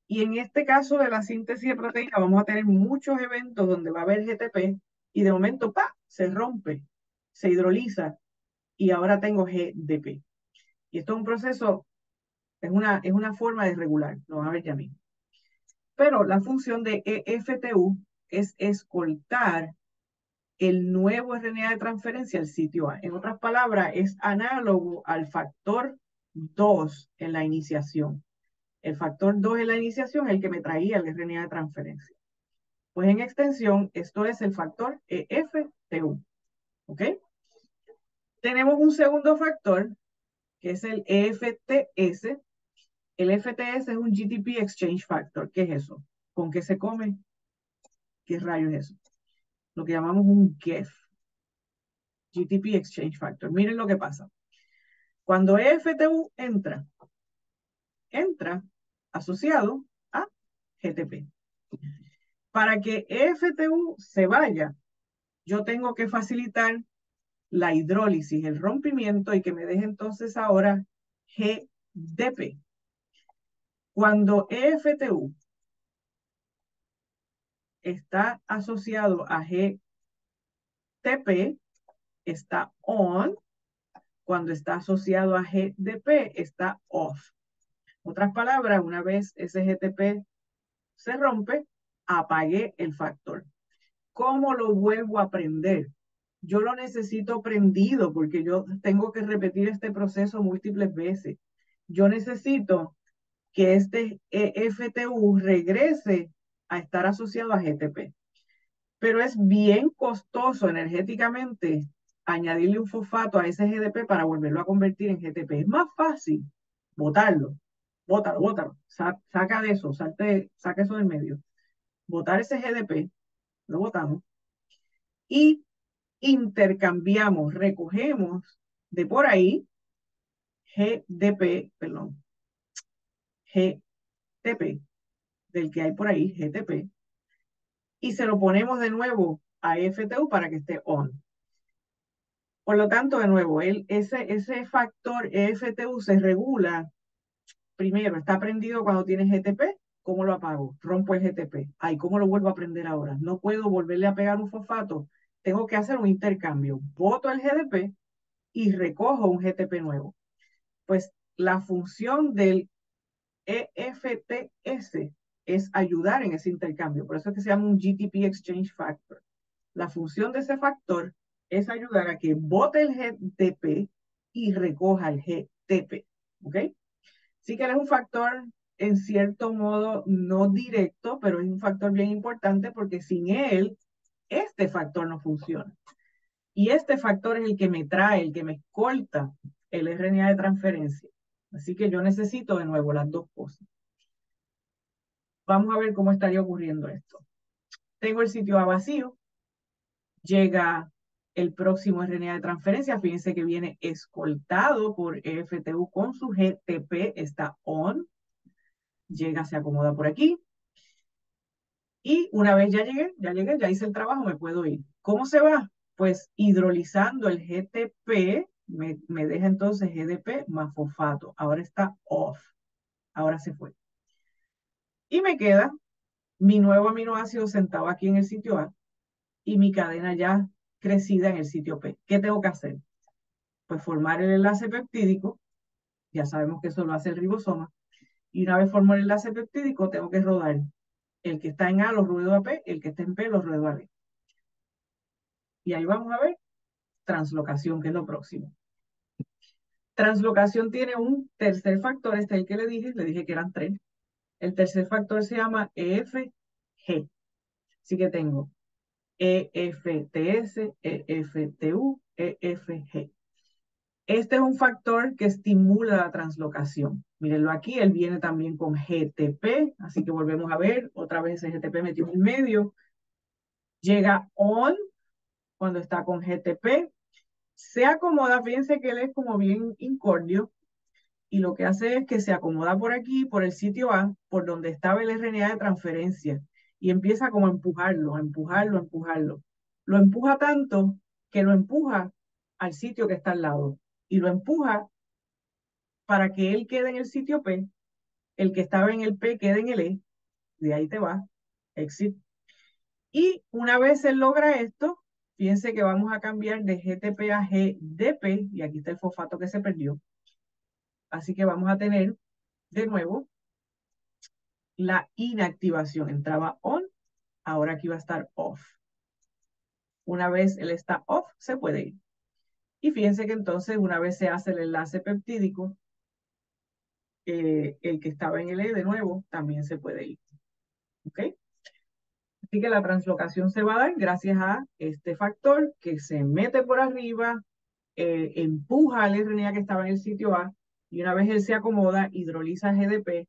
Y en este caso de la síntesis de proteína vamos a tener muchos eventos donde va a haber GTP y de momento ¡pa! Se rompe, se hidroliza y ahora tengo GDP. Y esto es un proceso, es una forma de regular, lo van a ver ya mismo. Pero la función de EFTU es escoltar el nuevo RNA de transferencia al sitio A. En otras palabras, es análogo al factor 2 en la iniciación. El factor 2 en la iniciación es el que me traía el RNA de transferencia. Pues en extensión, esto es el factor EFTU. ¿Ok? Tenemos un segundo factor, que es el EFTS. El EFTS es un GTP Exchange Factor. ¿Qué es eso? ¿Con qué se come? ¿Qué rayos es eso? Lo que llamamos un GEF, GTP Exchange Factor. Miren lo que pasa. Cuando EFTU entra asociado a GTP. Para que EFTU se vaya, yo tengo que facilitar la hidrólisis, el rompimiento, y que me deje entonces ahora GDP. Cuando EFTU está asociado a GTP, está on. Cuando está asociado a GDP, está off. Otras palabras, una vez ese GTP se rompe, apagué el factor. ¿Cómo lo vuelvo a aprender? Yo lo necesito prendido porque yo tengo que repetir este proceso múltiples veces. Yo necesito que este FTU regrese a estar asociado a GTP. Pero es bien costoso energéticamente añadirle un fosfato a ese GDP para volverlo a convertir en GTP. Es más fácil botarlo. Bótalo. Saca de eso, saca eso del medio. Botar ese GDP, lo botamos, y intercambiamos, recogemos de por ahí GDP, perdón, GTP, del que hay por ahí, GTP, y se lo ponemos de nuevo a FTU para que esté on. Por lo tanto, de nuevo, ese factor FTU se regula. Primero, está prendido cuando tiene GTP. ¿Cómo lo apago? Rompo el GTP. Ay, ¿cómo lo vuelvo a prender ahora? No puedo volverle a pegar un fosfato. Tengo que hacer un intercambio. Boto el GDP y recojo un GTP nuevo. Pues la función del EFTS es ayudar en ese intercambio. Por eso es que se llama un GTP Exchange Factor. La función de ese factor es ayudar a que bote el GTP y recoja el GTP. ¿Ok? Sí que él es un factor en cierto modo no directo, pero es un factor bien importante porque sin él, este factor no funciona. Y este factor es el que me trae, el que me escolta el RNA de transferencia. Así que yo necesito de nuevo las dos cosas. Vamos a ver cómo estaría ocurriendo esto. Tengo el sitio A vacío, llega el próximo RNA de transferencia, fíjense que viene escoltado por EFTU con su GTP, está on, llega, se acomoda por aquí, y una vez ya llegué, ya hice el trabajo, me puedo ir. ¿Cómo se va? Pues hidrolizando el GTP, me deja entonces GDP más fosfato, ahora está off, ahora se fue. Y me queda mi nuevo aminoácido sentado aquí en el sitio A, y mi cadena ya crecida en el sitio P. ¿Qué tengo que hacer? Pues formar el enlace peptídico, ya sabemos que eso lo hace el ribosoma, y una vez formado el enlace peptídico, tengo que rodar el que está en A, lo ruedo a P, el que está en P, lo ruedo a D. Y ahí vamos a ver translocación, que es lo próximo. Translocación tiene un tercer factor, este es el que le dije que eran 3. El tercer factor se llama EFG. Así que tengo EFTS, EFTU, EFG. Este es un factor que estimula la translocación. Mírenlo aquí, él viene también con GTP, así que volvemos a ver, otra vez ese GTP metido en el medio. Llega ON cuando está con GTP. Se acomoda, fíjense que él es como bien incordio, y lo que hace es que se acomoda por aquí, por el sitio A, por donde estaba el RNA de transferencia, y empieza como a empujarlo, a empujarlo, a empujarlo. Lo empuja tanto que lo empuja al sitio que está al lado, y lo empuja para que él quede en el sitio P, el que estaba en el P quede en el E, de ahí te va, exit. Y una vez él logra esto, fíjense que vamos a cambiar de GTP a GDP, y aquí está el fosfato que se perdió. Así que vamos a tener de nuevo la inactivación. Entraba on, ahora aquí va a estar off. Una vez él está off, se puede ir. Y fíjense que entonces una vez se hace el enlace peptídico, el que estaba en el E de nuevo también se puede ir. ¿Ok? Así que la translocación se va a dar gracias a este factor que se mete por arriba, empuja al RNA que estaba en el sitio A, y una vez él se acomoda, hidroliza GTP,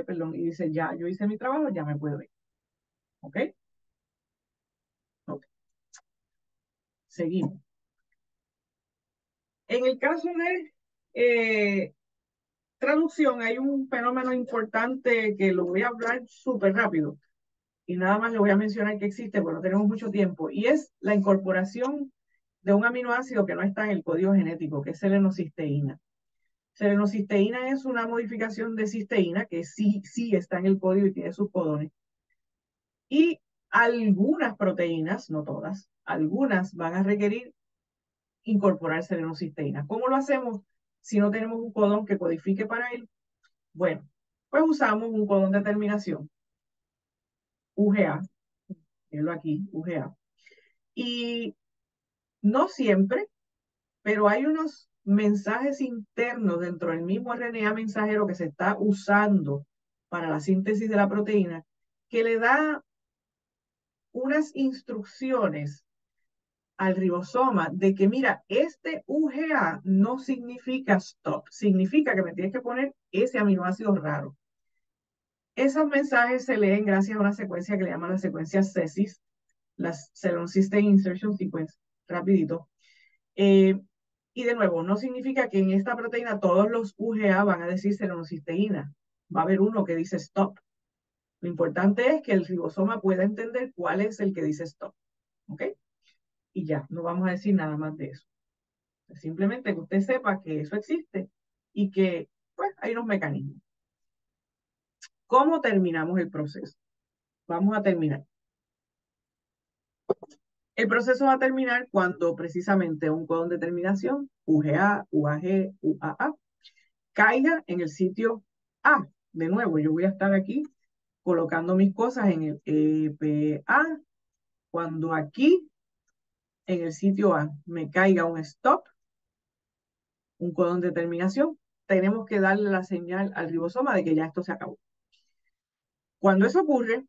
perdón, y dice, ya, yo hice mi trabajo, ya me puedo ir. ¿Ok? Ok. Seguimos. En el caso de traducción, hay un fenómeno importante que lo voy a hablar súper rápido y nada más le voy a mencionar que existe, porque no tenemos mucho tiempo, y es la incorporación de un aminoácido que no está en el código genético, que es selenocisteína. Selenocisteína es una modificación de cisteína que sí está en el código y tiene sus codones. Y algunas proteínas, no todas, algunas van a requerir incorporar selenocisteína. ¿Cómo lo hacemos si no tenemos un codón que codifique para él? Bueno, pues usamos un codón de terminación, UGA, verlo aquí, UGA. Y no siempre, pero hay unos mensajes internos dentro del mismo RNA mensajero que se está usando para la síntesis de la proteína, que le da unas instrucciones al ribosoma de que, mira, este UGA no significa stop, significa que me tienes que poner ese aminoácido raro. Esos mensajes se leen gracias a una secuencia que le llaman la secuencia CESIS, las Ceylon System Insertion Sequence, rapidito. Y de nuevo, no significa que en esta proteína todos los UGA van a decir selenocisteína. Va a haber uno que dice stop. Lo importante es que el ribosoma pueda entender cuál es el que dice stop. ¿Ok? Y ya, no vamos a decir nada más de eso. Simplemente que usted sepa que eso existe y que, pues, hay unos mecanismos. ¿Cómo terminamos el proceso? Vamos a terminar. El proceso va a terminar cuando precisamente un codón de terminación, UGA, UAG, UAA, caiga en el sitio A. De nuevo, yo voy a estar aquí colocando mis cosas en el EPA. Cuando aquí, en el sitio A, me caiga un stop, un codón de terminación, tenemos que darle la señal al ribosoma de que ya esto se acabó. Cuando eso ocurre,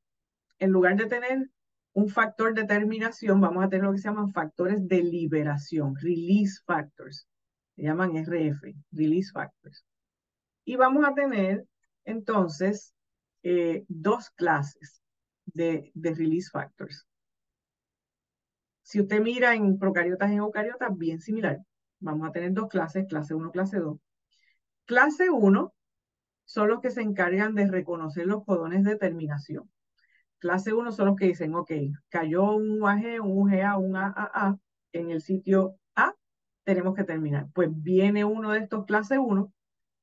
en lugar de tener un factor de terminación, vamos a tener lo que se llaman factores de liberación, release factors. Se llaman RF, release factors. Y vamos a tener entonces dos clases de release factors. Si usted mira en procariotas y en eucariotas, bien similar. Vamos a tener dos clases, clase 1, clase 2. Clase 1 son los que se encargan de reconocer los codones de terminación. Clase 1 son los que dicen, ok, cayó un UAG, un UGA, un AAA en el sitio A, tenemos que terminar. Pues viene uno de estos clase 1,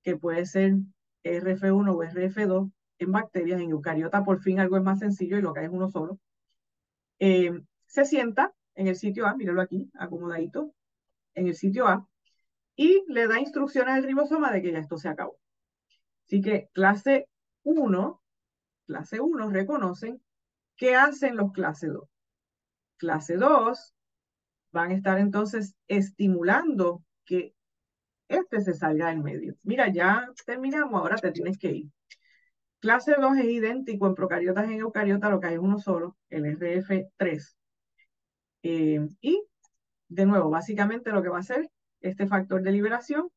que puede ser RF1 o RF2 en bacterias. En eucariota por fin algo es más sencillo y lo que hay es uno solo. Se sienta en el sitio A, míralo aquí, acomodadito, en el sitio A, y le da instrucciones al ribosoma de que ya esto se acabó. Así que clase 1 reconocen qué hacen los clase 2. Clase 2 van a estar entonces estimulando que este se salga del medio. Mira, ya terminamos, ahora te tienes que ir. Clase 2 es idéntico en procariotas y en eucariotas, lo que hay es uno solo, el RF3. Y, de nuevo, básicamente lo que va a hacer este factor de liberación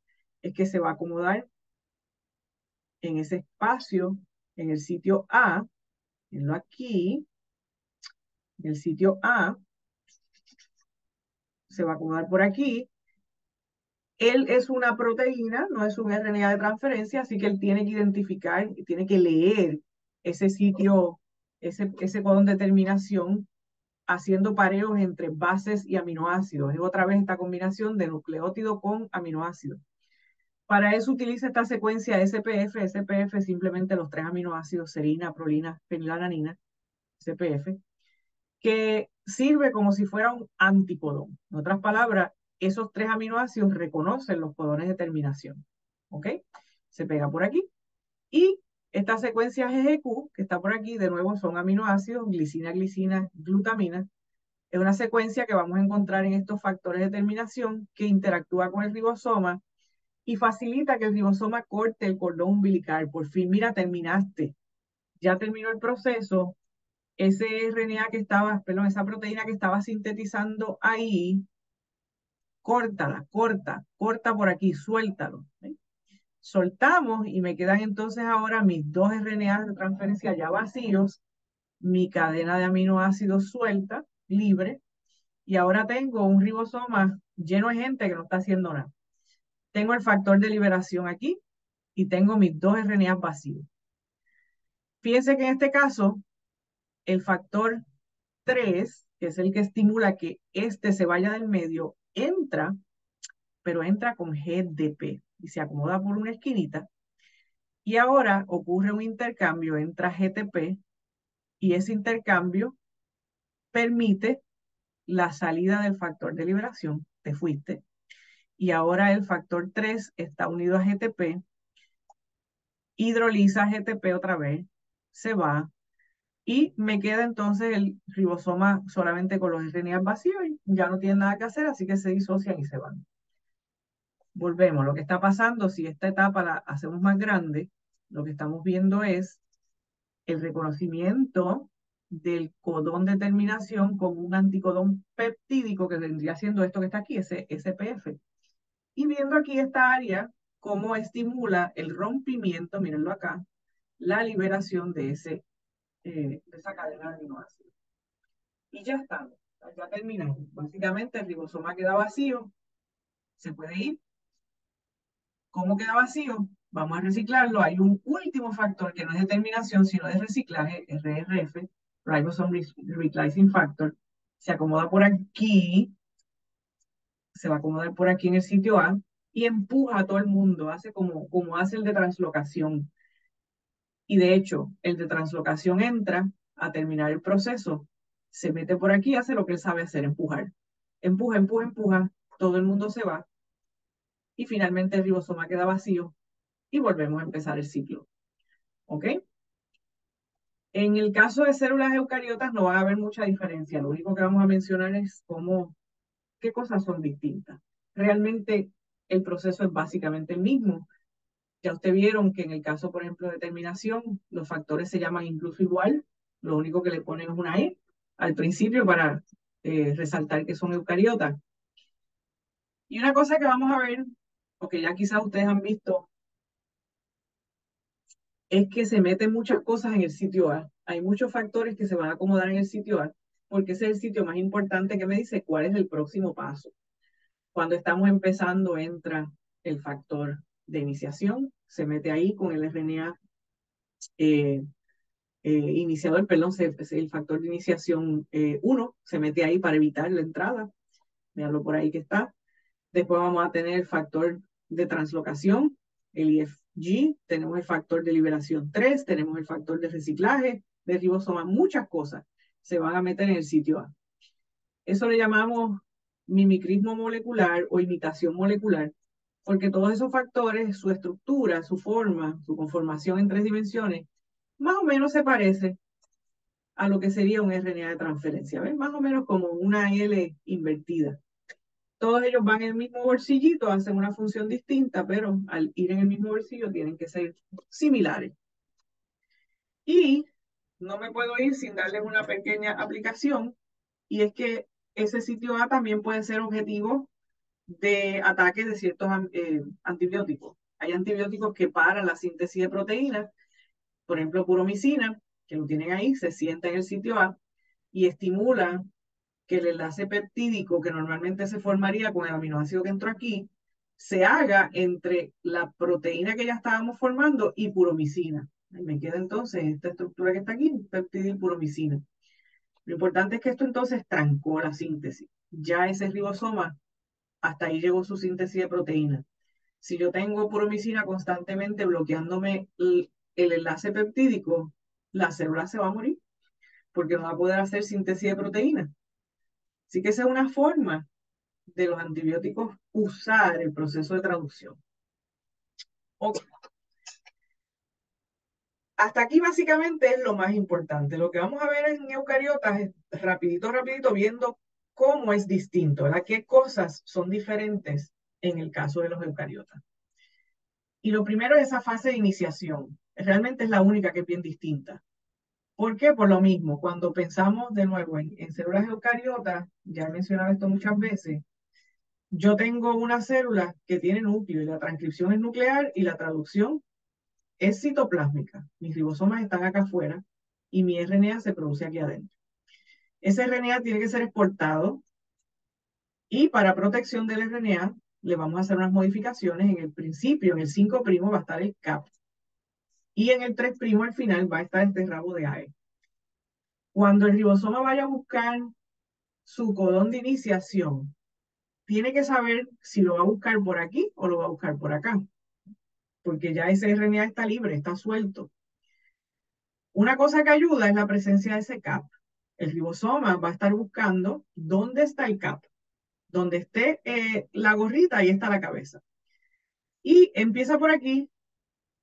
es que se va a acomodar en ese espacio, en el sitio A, venlo aquí, en el sitio A, se va a acomodar por aquí. Él es una proteína, no es un RNA de transferencia, así que él tiene que identificar, tiene que leer ese sitio, ese codón de terminación, haciendo pareos entre bases y aminoácidos. Es otra vez esta combinación de nucleótido con aminoácido. Para eso utiliza esta secuencia SPF. SPF simplemente los 3 aminoácidos, serina, prolina, fenilalanina, SPF, que sirve como si fuera un anticodón. En otras palabras, esos 3 aminoácidos reconocen los codones de terminación. ¿Ok? Se pega por aquí. Y esta secuencia GGQ, que está por aquí, de nuevo son aminoácidos, glicina, glicina, glutamina. Es una secuencia que vamos a encontrar en estos factores de terminación que interactúa con el ribosoma y facilita que el ribosoma corte el cordón umbilical. Por fin, mira, terminaste. Ya terminó el proceso. Ese RNA que estaba, perdón, esa proteína que estaba sintetizando ahí, córtala, corta por aquí, suéltalo. ¿Ven? Soltamos y me quedan entonces ahora mis dos RNA de transferencia ya vacíos, mi cadena de aminoácidos suelta, libre, y ahora tengo un ribosoma lleno de gente que no está haciendo nada. Tengo el factor de liberación aquí y tengo mis dos RNA vacíos. Fíjense que en este caso, el factor 3, que es el que estimula que este se vaya del medio, entra, pero entra con GDP y se acomoda por una esquinita. Y ahora ocurre un intercambio, entra GTP y ese intercambio permite la salida del factor de liberación. Te fuiste. Y ahora el factor 3 está unido a GTP, hidroliza GTP otra vez, se va, y me queda entonces el ribosoma solamente con los RNA vacíos y ya no tiene nada que hacer, así que se disocian y se van. Volvemos, lo que está pasando, si esta etapa la hacemos más grande, lo que estamos viendo es el reconocimiento del codón de terminación con un anticodón peptídico que vendría siendo esto que está aquí, ese SPF. Y viendo aquí esta área, cómo estimula el rompimiento, mírenlo acá, la liberación de esa cadena de aminoácidos. Y ya estamos, ya terminamos. Básicamente el ribosoma queda vacío, se puede ir. ¿Cómo queda vacío? Vamos a reciclarlo. Hay un último factor que no es de terminación, sino de reciclaje, RRF, Ribosome Recycling Factor. Se acomoda por aquí, se va a acomodar por aquí en el sitio A y empuja a todo el mundo, hace como hace el de translocación. Y de hecho, el de translocación entra a terminar el proceso, se mete por aquí, hace lo que él sabe hacer, empujar. Empuja, empuja, empuja, todo el mundo se va y finalmente el ribosoma queda vacío y volvemos a empezar el ciclo. ¿Ok? En el caso de células eucariotas no va a haber mucha diferencia. Lo único que vamos a mencionar es qué cosas son distintas. Realmente el proceso es básicamente el mismo. Ya ustedes vieron que en el caso, por ejemplo, de terminación, los factores se llaman incluso igual. Lo único que le ponen es una E al principio para resaltar que son eucariotas. Y una cosa que vamos a ver, porque ya quizás ustedes han visto, es que se meten muchas cosas en el sitio A. Hay muchos factores que se van a acomodar en el sitio A, porque ese es el sitio más importante que me dice cuál es el próximo paso. Cuando estamos empezando, entra el factor de iniciación, se mete ahí con el RNA iniciador, perdón, el factor de iniciación 1, se mete ahí para evitar la entrada. Veanlo por ahí que está. Después vamos a tener el factor de translocación, el IFG, tenemos el factor de liberación 3, tenemos el factor de reciclaje, de ribosoma, muchas cosas se van a meter en el sitio A. Eso le llamamos mimicrismo molecular o imitación molecular, porque todos esos factores, su estructura, su forma, su conformación en 3 dimensiones, más o menos se parece a lo que sería un RNA de transferencia, ¿ves? Más o menos como una L invertida. Todos ellos van en el mismo bolsillito, hacen una función distinta, pero al ir en el mismo bolsillo tienen que ser similares. Y no me puedo ir sin darles una pequeña aplicación, y es que ese sitio A también puede ser objetivo de ataques de ciertos antibióticos. Hay antibióticos que paran la síntesis de proteínas, por ejemplo, puromicina, que lo tienen ahí, se sienta en el sitio A y estimula que el enlace peptídico que normalmente se formaría con el aminoácido que entró aquí, se haga entre la proteína que ya estábamos formando y puromicina. Y me queda entonces esta estructura que está aquí, peptidilpuromicina. Lo importante es que esto entonces trancó la síntesis. Ya ese ribosoma, hasta ahí llegó su síntesis de proteína. Si yo tengo puromicina constantemente bloqueándome el enlace peptídico, la célula se va a morir porque no va a poder hacer síntesis de proteína. Así que esa es una forma de los antibióticos usar el proceso de traducción. Okay. Hasta aquí básicamente es lo más importante. Lo que vamos a ver en eucariotas es rapidito, viendo cómo es distinto, ¿verdad? Qué cosas son diferentes en el caso de los eucariotas. Y lo primero es esa fase de iniciación. Realmente es la única que es bien distinta. ¿Por qué? Por lo mismo, cuando pensamos de nuevo en células eucariotas, ya he mencionado esto muchas veces, yo tengo una célula que tiene núcleo y la transcripción es nuclear y la traducción es citoplásmica. Mis ribosomas están acá afuera y mi RNA se produce aquí adentro. Ese RNA tiene que ser exportado y para protección del RNA le vamos a hacer unas modificaciones. En el principio, en el 5' va a estar el CAP y en el 3' al final va a estar este rabo de AE. Cuando el ribosoma vaya a buscar su codón de iniciación, tiene que saber si lo va a buscar por aquí o lo va a buscar por acá, porque ya ese RNA está libre, está suelto. Una cosa que ayuda es la presencia de ese CAP. El ribosoma va a estar buscando dónde está el CAP. Donde esté la gorrita, ahí está la cabeza. Y empieza por aquí,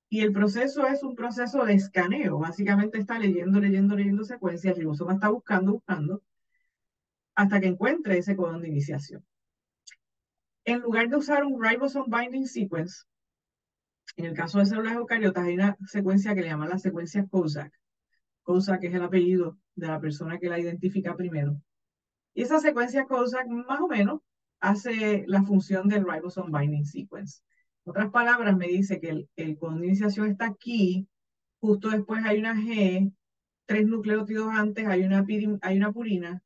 y el proceso es un proceso de escaneo. Básicamente está leyendo secuencia. El ribosoma está buscando, hasta que encuentre ese codón de iniciación. En lugar de usar un ribosome binding sequence, en el caso de células eucariotas hay una secuencia que le llaman la secuencia COSAC. COSAC es el apellido de la persona que la identifica primero. Y esa secuencia COSAC más o menos hace la función del ribosome binding sequence. En otras palabras, me dice que el codón de iniciación está aquí, justo después hay una G, 3 nucleótidos antes hay una purina,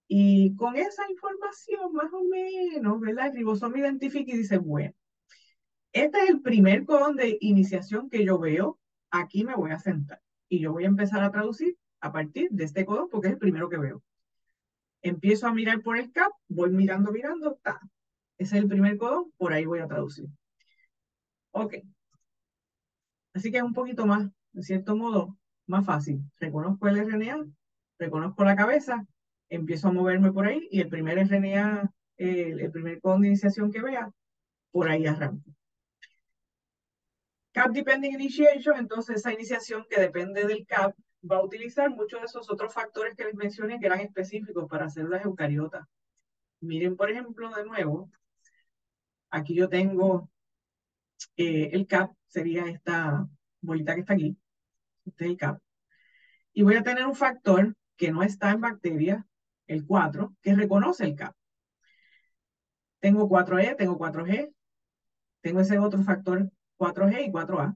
y con esa información más o menos, ¿verdad? El ribosoma identifica y dice, bueno, este es el primer codón de iniciación que yo veo, aquí me voy a sentar y yo voy a empezar a traducir a partir de este codón porque es el primero que veo. Empiezo a mirar por el CAP, voy mirando, ta. Ese es el primer codón, por ahí voy a traducir. Ok. Así que es un poquito más, de cierto modo, más fácil. Reconozco el RNA, reconozco la cabeza, empiezo a moverme por ahí y el primer RNA, el primer codón de iniciación que vea, por ahí arranco. CAP Depending Initiation, entonces esa iniciación que depende del CAP va a utilizar muchos de esos otros factores que les mencioné que eran específicos para células eucariotas. Miren, por ejemplo, de nuevo, aquí yo tengo el CAP, sería esta bolita que está aquí, este es el CAP. Y voy a tener un factor que no está en bacterias, el 4, que reconoce el CAP. Tengo 4E, tengo 4G, tengo ese otro factor 4G y 4A,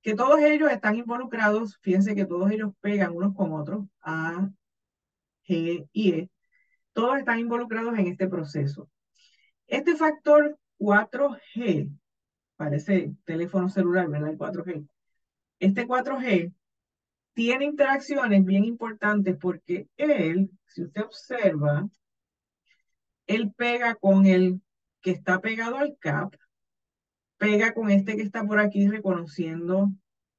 que todos ellos están involucrados, fíjense que todos ellos pegan unos con otros, A, G y E, todos están involucrados en este proceso. Este factor 4G, parece teléfono celular, ¿verdad? El 4G. Este 4G tiene interacciones bien importantes porque él, si usted observa, él pega con el que está pegado al CAP, pega con este que está por aquí reconociendo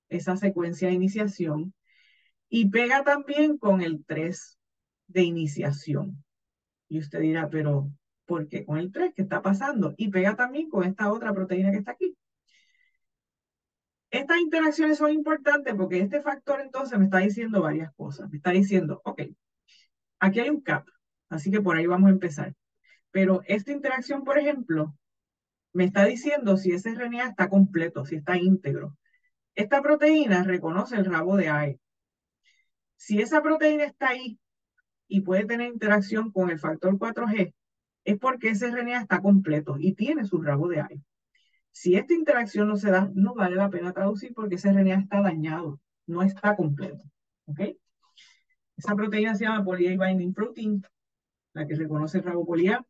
esa secuencia de iniciación y pega también con el 3 de iniciación. Y usted dirá, pero ¿por qué con el 3? ¿Qué está pasando? Y pega también con esta otra proteína que está aquí. Estas interacciones son importantes porque este factor entonces me está diciendo varias cosas. Me está diciendo, ok, aquí hay un CAP, así que por ahí vamos a empezar. Pero esta interacción, por ejemplo, me está diciendo si ese RNA está completo, si está íntegro. Esta proteína reconoce el rabo de AE. Si esa proteína está ahí y puede tener interacción con el factor 4G, es porque ese RNA está completo y tiene su rabo de AE. Si esta interacción no se da, no vale la pena traducir porque ese RNA está dañado, no está completo. ¿Ok? Esa proteína se llama poly A binding protein, la que reconoce el rabo poly A.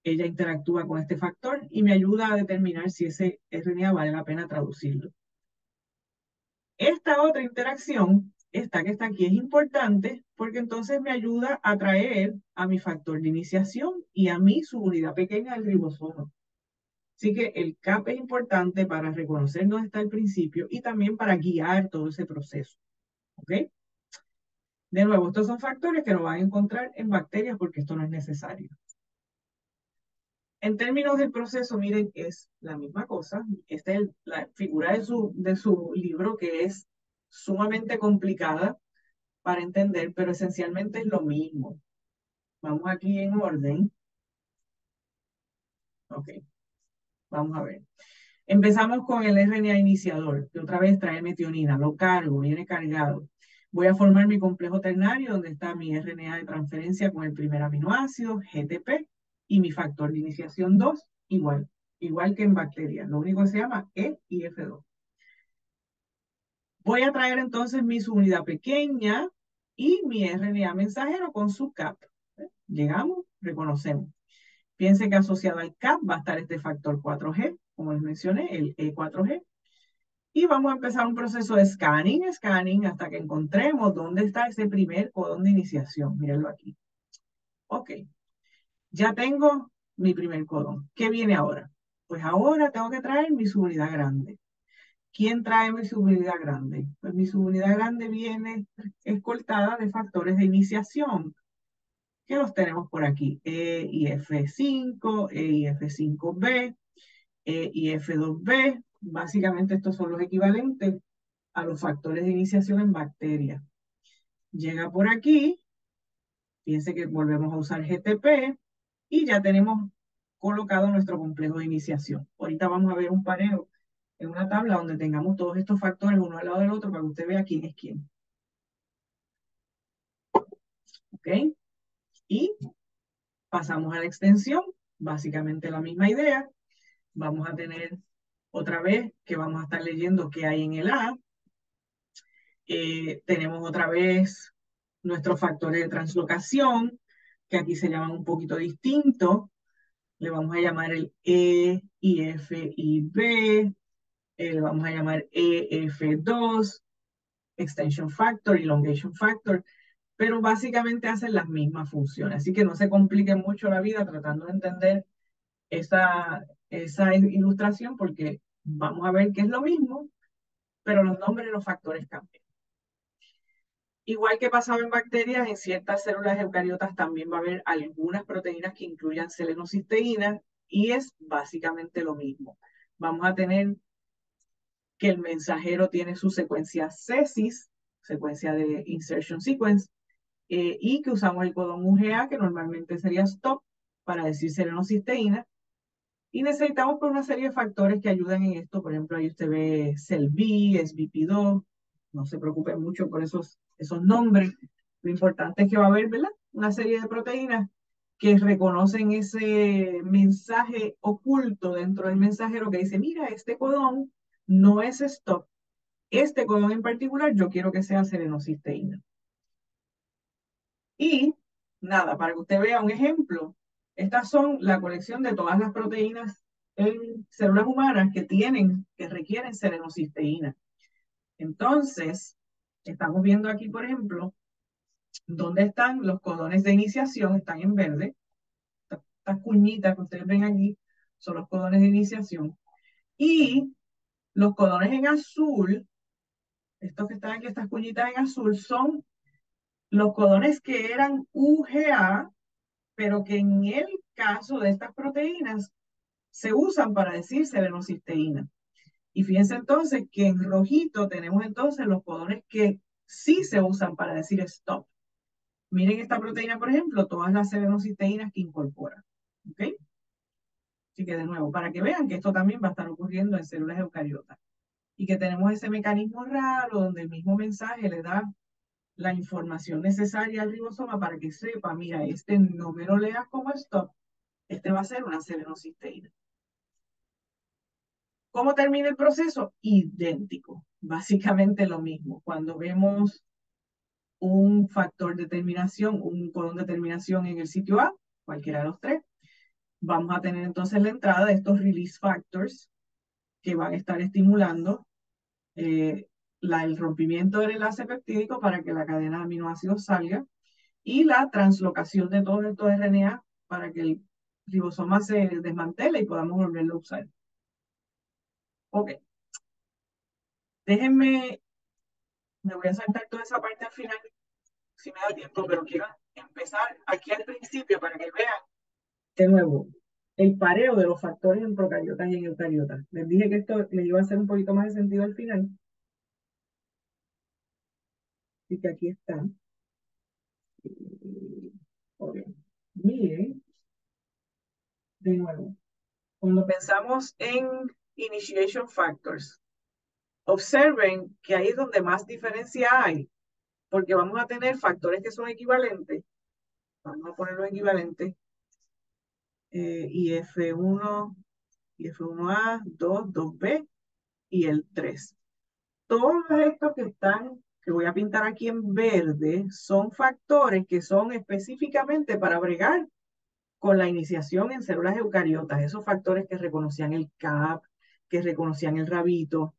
Ella interactúa con este factor y me ayuda a determinar si ese RNA vale la pena traducirlo. Esta otra interacción, esta que está aquí, es importante porque entonces me ayuda a traer a mi factor de iniciación y a mi subunidad pequeña del ribosoma. Así que el CAP es importante para reconocer dónde está el principio y también para guiar todo ese proceso. ¿Ok? De nuevo, estos son factores que no van a encontrar en bacterias porque esto no es necesario. En términos del proceso, miren, es la misma cosa. Esta es la figura de su libro que es sumamente complicada para entender, pero esencialmente es lo mismo. Vamos aquí en orden. Ok, vamos a ver. Empezamos con el RNA iniciador, que otra vez trae metionina. Lo cargo, viene cargado. Voy a formar mi complejo ternario, donde está mi RNA de transferencia con el primer aminoácido, GTP. y mi factor de iniciación 2 igual, igual que en bacterias. Lo único que se llama E y F2. Voy a traer entonces mi subunidad pequeña y mi RNA mensajero con su CAP. Llegamos, reconocemos. Piense que asociado al CAP va a estar este factor 4G, como les mencioné, el E4G. Y vamos a empezar un proceso de scanning, hasta que encontremos dónde está ese primer codón de iniciación. Mírenlo aquí. Ok, ya tengo mi primer codón. ¿Qué viene ahora? Pues ahora tengo que traer mi subunidad grande. ¿Quién trae mi subunidad grande? Pues mi subunidad grande viene escoltada de factores de iniciación, que los tenemos por aquí. E y F5, E y F5B, E y F2B. Básicamente estos son los equivalentes a los factores de iniciación en bacterias. Llega por aquí, fíjense que volvemos a usar GTP y ya tenemos colocado nuestro complejo de iniciación. Ahorita vamos a ver un pareo en una tabla donde tengamos todos estos factores uno al lado del otro para que usted vea quién es quién. ¿Ok? Y pasamos a la extensión, básicamente la misma idea. Vamos a tener otra vez que vamos a estar leyendo qué hay en el A. Tenemos otra vez nuestros factores de translocación, que aquí se llaman un poquito distintos. Le vamos a llamar el E, IF, IB, le vamos a llamar EF2, Extension Factor, Elongation Factor, pero básicamente hacen las mismas funciones. Así que no se complique mucho la vida tratando de entender esa ilustración, porque vamos a ver que es lo mismo, pero los nombres de los factores cambian. Igual que pasaba en bacterias, en ciertas células eucariotas también va a haber algunas proteínas que incluyan selenocisteína y es básicamente lo mismo. Vamos a tener que el mensajero tiene su secuencia CESIS, secuencia de insertion sequence, y que usamos el codón UGA, que normalmente sería stop, para decir selenocisteína. Y necesitamos por una serie de factores que ayudan en esto. Por ejemplo, ahí usted ve CELB, SBP2. No se preocupe mucho por esos nombres. Lo importante es que va a haber, ¿verdad?, una serie de proteínas que reconocen ese mensaje oculto dentro del mensajero que dice, mira, este codón no es stop. Este codón en particular yo quiero que sea selenocisteína. Y nada, para que usted vea un ejemplo, estas son la colección de todas las proteínas en células humanas que requieren selenocisteína. Entonces, estamos viendo aquí, por ejemplo, dónde están los codones de iniciación, están en verde. Estas cuñitas que ustedes ven aquí son los codones de iniciación. Y los codones en azul, estos que están aquí, estas cuñitas en azul, son los codones que eran UGA, pero que en el caso de estas proteínas se usan para decir selenocisteína. Y fíjense entonces que en rojito tenemos entonces los codones que sí se usan para decir stop. Miren esta proteína, por ejemplo, todas las selenocisteínas que incorpora. ¿Ok? Así que de nuevo, para que vean que esto también va a estar ocurriendo en células eucariotas. Y que tenemos ese mecanismo raro donde el mismo mensaje le da la información necesaria al ribosoma para que sepa, mira, este no me lo leas como stop, este va a ser una selenocisteína. ¿Cómo termina el proceso? Idéntico, básicamente lo mismo. Cuando vemos un factor de terminación, un codón de terminación en el sitio A, cualquiera de los tres, vamos a tener entonces la entrada de estos release factors que van a estar estimulando el rompimiento del enlace peptídico para que la cadena de aminoácidos salga y la translocación de todos estos RNA para que el ribosoma se desmantele y podamos volverlo a usar. Ok. Déjenme, me voy a saltar toda esa parte al final, si me da tiempo, pero quiero empezar aquí al principio para que vean de nuevo el pareo de los factores en procariotas y en eucariotas. Les dije que esto les iba a hacer un poquito más de sentido al final. Así que aquí está. Ok. Miren, de nuevo, cuando pensamos en initiation factors, observen que ahí es donde más diferencia hay, porque vamos a tener factores que son equivalentes. Vamos a ponerlo equivalente. y F1, y F1A, 2, 2B y el 3. Todos estos que están, que voy a pintar aquí en verde, son factores que son específicamente para bregar con la iniciación en células eucariotas, esos factores que reconocían el CAP, que reconocían el rabito,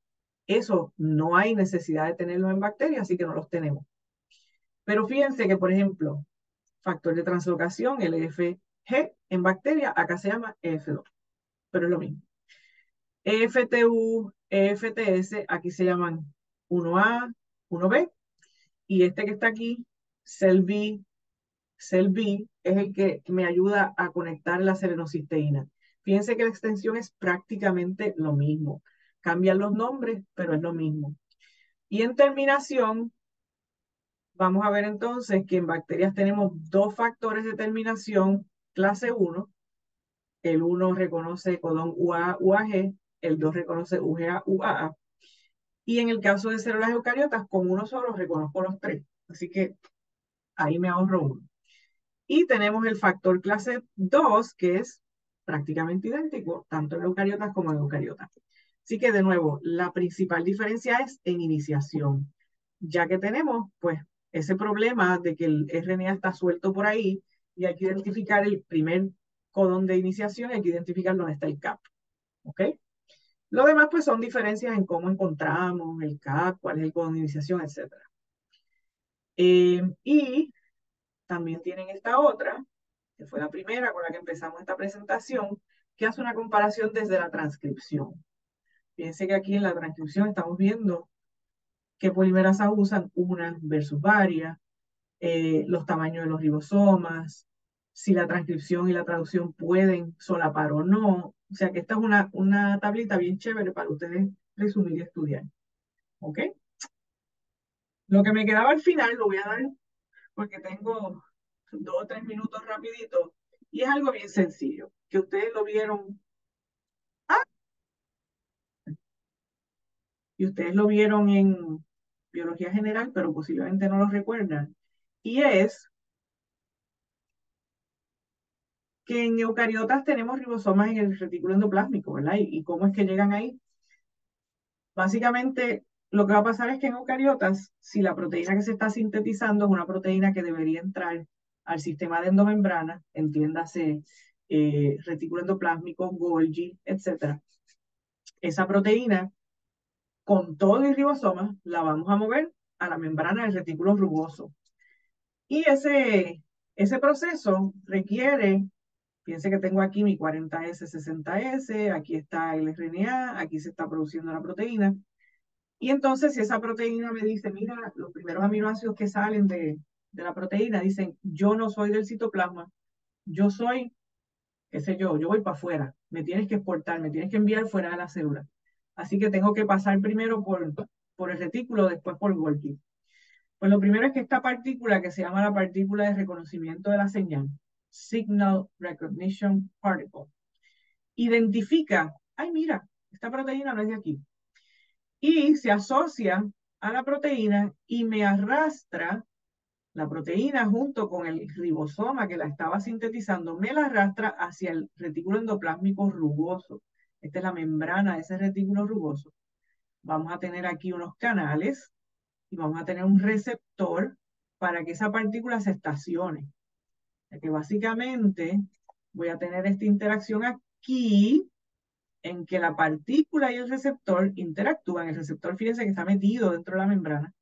eso no hay necesidad de tenerlos en bacterias, así que no los tenemos. Pero fíjense que, por ejemplo, factor de translocación, el EFG, en bacteria, acá se llama EF2, pero es lo mismo. EFTU, EFTS, aquí se llaman 1A, 1B, y este que está aquí, CELB, CELB, es el que me ayuda a conectar la selenocisteína. Fíjense que la extensión es prácticamente lo mismo. Cambian los nombres, pero es lo mismo. Y en terminación, vamos a ver entonces que en bacterias tenemos dos factores de terminación clase 1. El 1 reconoce codón UA, UAG, el 2 reconoce UGA, UAA. Y en el caso de células eucariotas, con uno solo reconozco los tres. Así que ahí me ahorro uno. Y tenemos el factor clase 2, que es prácticamente idéntico, tanto en eucariotas como en eucariotas. Así que, de nuevo, la principal diferencia es en iniciación, ya que tenemos, pues, ese problema de que el RNA está suelto por ahí y hay que identificar el primer codón de iniciación, hay que identificar dónde está el CAP, ¿ok? Lo demás, pues, son diferencias en cómo encontramos el CAP, cuál es el codón de iniciación, etc. Y también tienen esta otra, que fue la primera con la que empezamos esta presentación, que hace una comparación desde la transcripción. Fíjense que aquí en la transcripción estamos viendo qué polimerasas usan una versus varias, los tamaños de los ribosomas, si la transcripción y la traducción pueden solapar o no. O sea que esta es una tablita bien chévere para ustedes resumir y estudiar. ¿Ok? Lo que me quedaba al final lo voy a dar porque tengo 2 o 3 minutos rapidito y es algo bien sencillo, que ustedes lo vieron, ah, y ustedes lo vieron en biología general, pero posiblemente no lo recuerdan. Y es que en eucariotas tenemos ribosomas en el retículo endoplásmico, ¿verdad? ¿Y cómo es que llegan ahí? Básicamente, lo que va a pasar es que en eucariotas, si la proteína que se está sintetizando es una proteína que debería entrar al sistema de endomembrana, entiéndase retículo endoplásmico, Golgi, etc. Esa proteína, con todo y ribosoma, la vamos a mover a la membrana del retículo rugoso. Y ese proceso requiere, piense que tengo aquí mi 40S, 60S, aquí está el RNA, aquí se está produciendo la proteína. Y entonces, si esa proteína me dice, mira, los primeros aminoácidos que salen de la proteína dicen, yo no soy del citoplasma, yo soy, qué sé yo voy para afuera, me tienes que exportar, me tienes que enviar fuera de la célula. Así que tengo que pasar primero por el retículo, después por Golgi. Pues lo primero es que esta partícula, que se llama la partícula de reconocimiento de la señal, Signal Recognition Particle, identifica, ay, mira, esta proteína no es de aquí, y se asocia a la proteína y me arrastra la proteína junto con el ribosoma que la estaba sintetizando, me la arrastra hacia el retículo endoplásmico rugoso. Esta es la membrana de ese retículo rugoso. Vamos a tener aquí unos canales y vamos a tener un receptor para que esa partícula se estacione. Que básicamente voy a tener esta interacción aquí en que la partícula y el receptor interactúan. El receptor, fíjense que está metido dentro de la membrana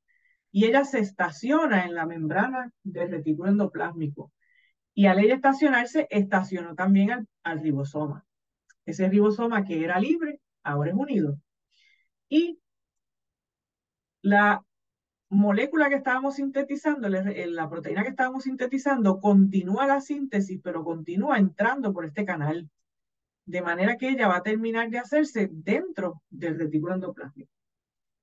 y ella se estaciona en la membrana del retículo endoplásmico. Y al ella estacionarse, estacionó también al ribosoma. Ese ribosoma que era libre, ahora es unido. Y la molécula que estábamos sintetizando, la proteína que estábamos sintetizando, continúa la síntesis, pero continúa entrando por este canal, de manera que ella va a terminar de hacerse dentro del retículo endoplásmico.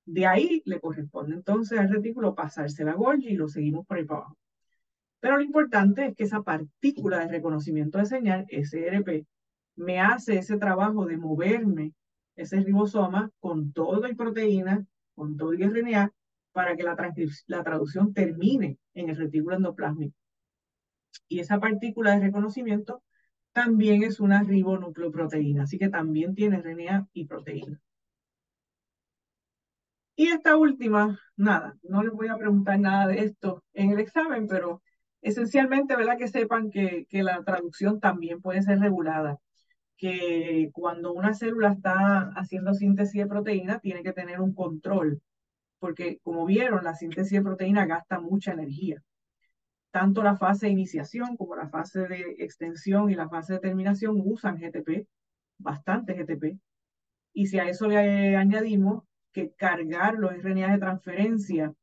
De ahí le corresponde entonces al retículo pasarse la Golgi y lo seguimos por ahí para abajo. Pero lo importante es que esa partícula de reconocimiento de señal, SRP, me hace ese trabajo de moverme ese ribosoma con todo y proteína, con todo y RNA, para que la traducción termine en el retículo endoplásmico. Y esa partícula de reconocimiento también es una ribonucleoproteína, así que también tiene RNA y proteína. Y esta última, nada, no les voy a preguntar nada de esto en el examen, pero esencialmente, ¿verdad? Que sepan que la traducción también puede ser regulada, que cuando una célula está haciendo síntesis de proteína, tiene que tener un control, porque como vieron, la síntesis de proteína gasta mucha energía. Tanto la fase de iniciación como la fase de extensión y la fase de terminación usan GTP, bastante GTP. Y si a eso le añadimos que cargar los RNA de transferencia,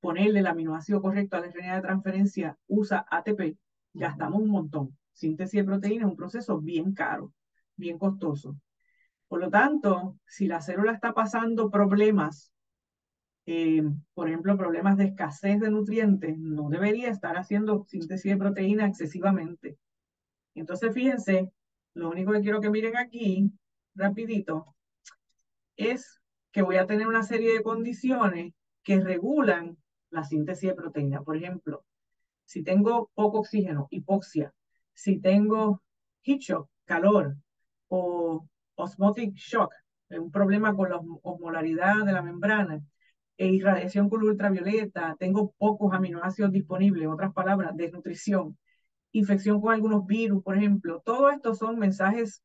ponerle el aminoácido correcto al RNA de transferencia usa ATP, gastamos un montón. Síntesis de proteína es un proceso bien caro, bien costoso. Por lo tanto, si la célula está pasando problemas, por ejemplo, problemas de escasez de nutrientes, no debería estar haciendo síntesis de proteína excesivamente. Entonces, fíjense, lo único que quiero que miren aquí, rapidito, es que voy a tener una serie de condiciones que regulan la síntesis de proteína. Por ejemplo, si tengo poco oxígeno, hipoxia, si tengo heat shock, calor, o osmotic shock, un problema con la osmolaridad de la membrana, e irradiación con ultravioleta, tengo pocos aminoácidos disponibles, en otras palabras, desnutrición, infección con algunos virus, por ejemplo, todo esto son mensajes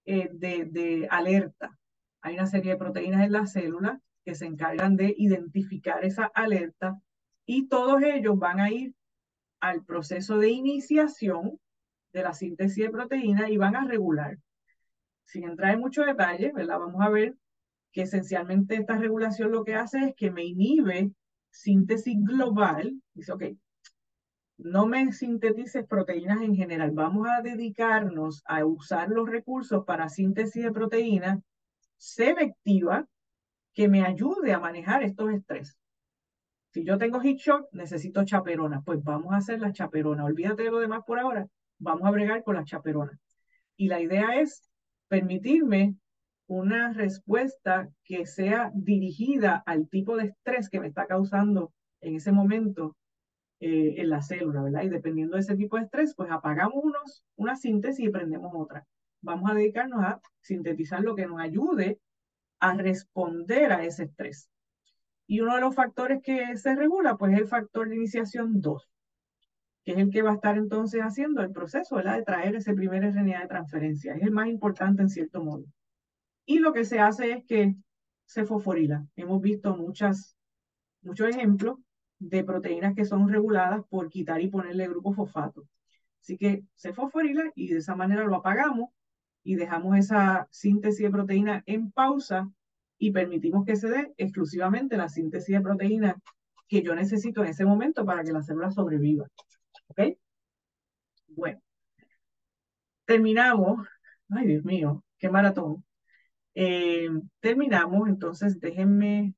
de alerta. Hay una serie de proteínas en la célula que se encargan de identificar esa alerta y todos ellos van a ir al proceso de iniciación de la síntesis de proteína y van a regular. Sin entrar en mucho detalle, ¿verdad? Vamos a ver que esencialmente esta regulación lo que hace es que me inhibe síntesis global. Dice, ok, no me sintetices proteínas en general, vamos a dedicarnos a usar los recursos para síntesis de proteínas selectiva que me ayude a manejar estos estrés. Si yo tengo heat shock, necesito chaperona. Pues vamos a hacer la chaperona. Olvídate de lo demás por ahora. Vamos a bregar con la chaperona. Y la idea es permitirme una respuesta que sea dirigida al tipo de estrés que me está causando en ese momento en la célula, ¿verdad? Y dependiendo de ese tipo de estrés, pues apagamos una síntesis y prendemos otra. Vamos a dedicarnos a sintetizar lo que nos ayude a responder a ese estrés. Y uno de los factores que se regula, pues es el factor de iniciación 2, que es el que va a estar entonces haciendo el proceso, ¿verdad? De traer ese primer RNA de transferencia. Es el más importante en cierto modo. Y lo que se hace es que se fosforila. Hemos visto muchos ejemplos de proteínas que son reguladas por quitar y ponerle grupo fosfato. Así que se fosforila y de esa manera lo apagamos y dejamos esa síntesis de proteína en pausa y permitimos que se dé exclusivamente la síntesis de proteína que yo necesito en ese momento para que la célula sobreviva. ¿Ok? Bueno, terminamos. Ay, Dios mío, qué maratón. Terminamos, entonces déjenme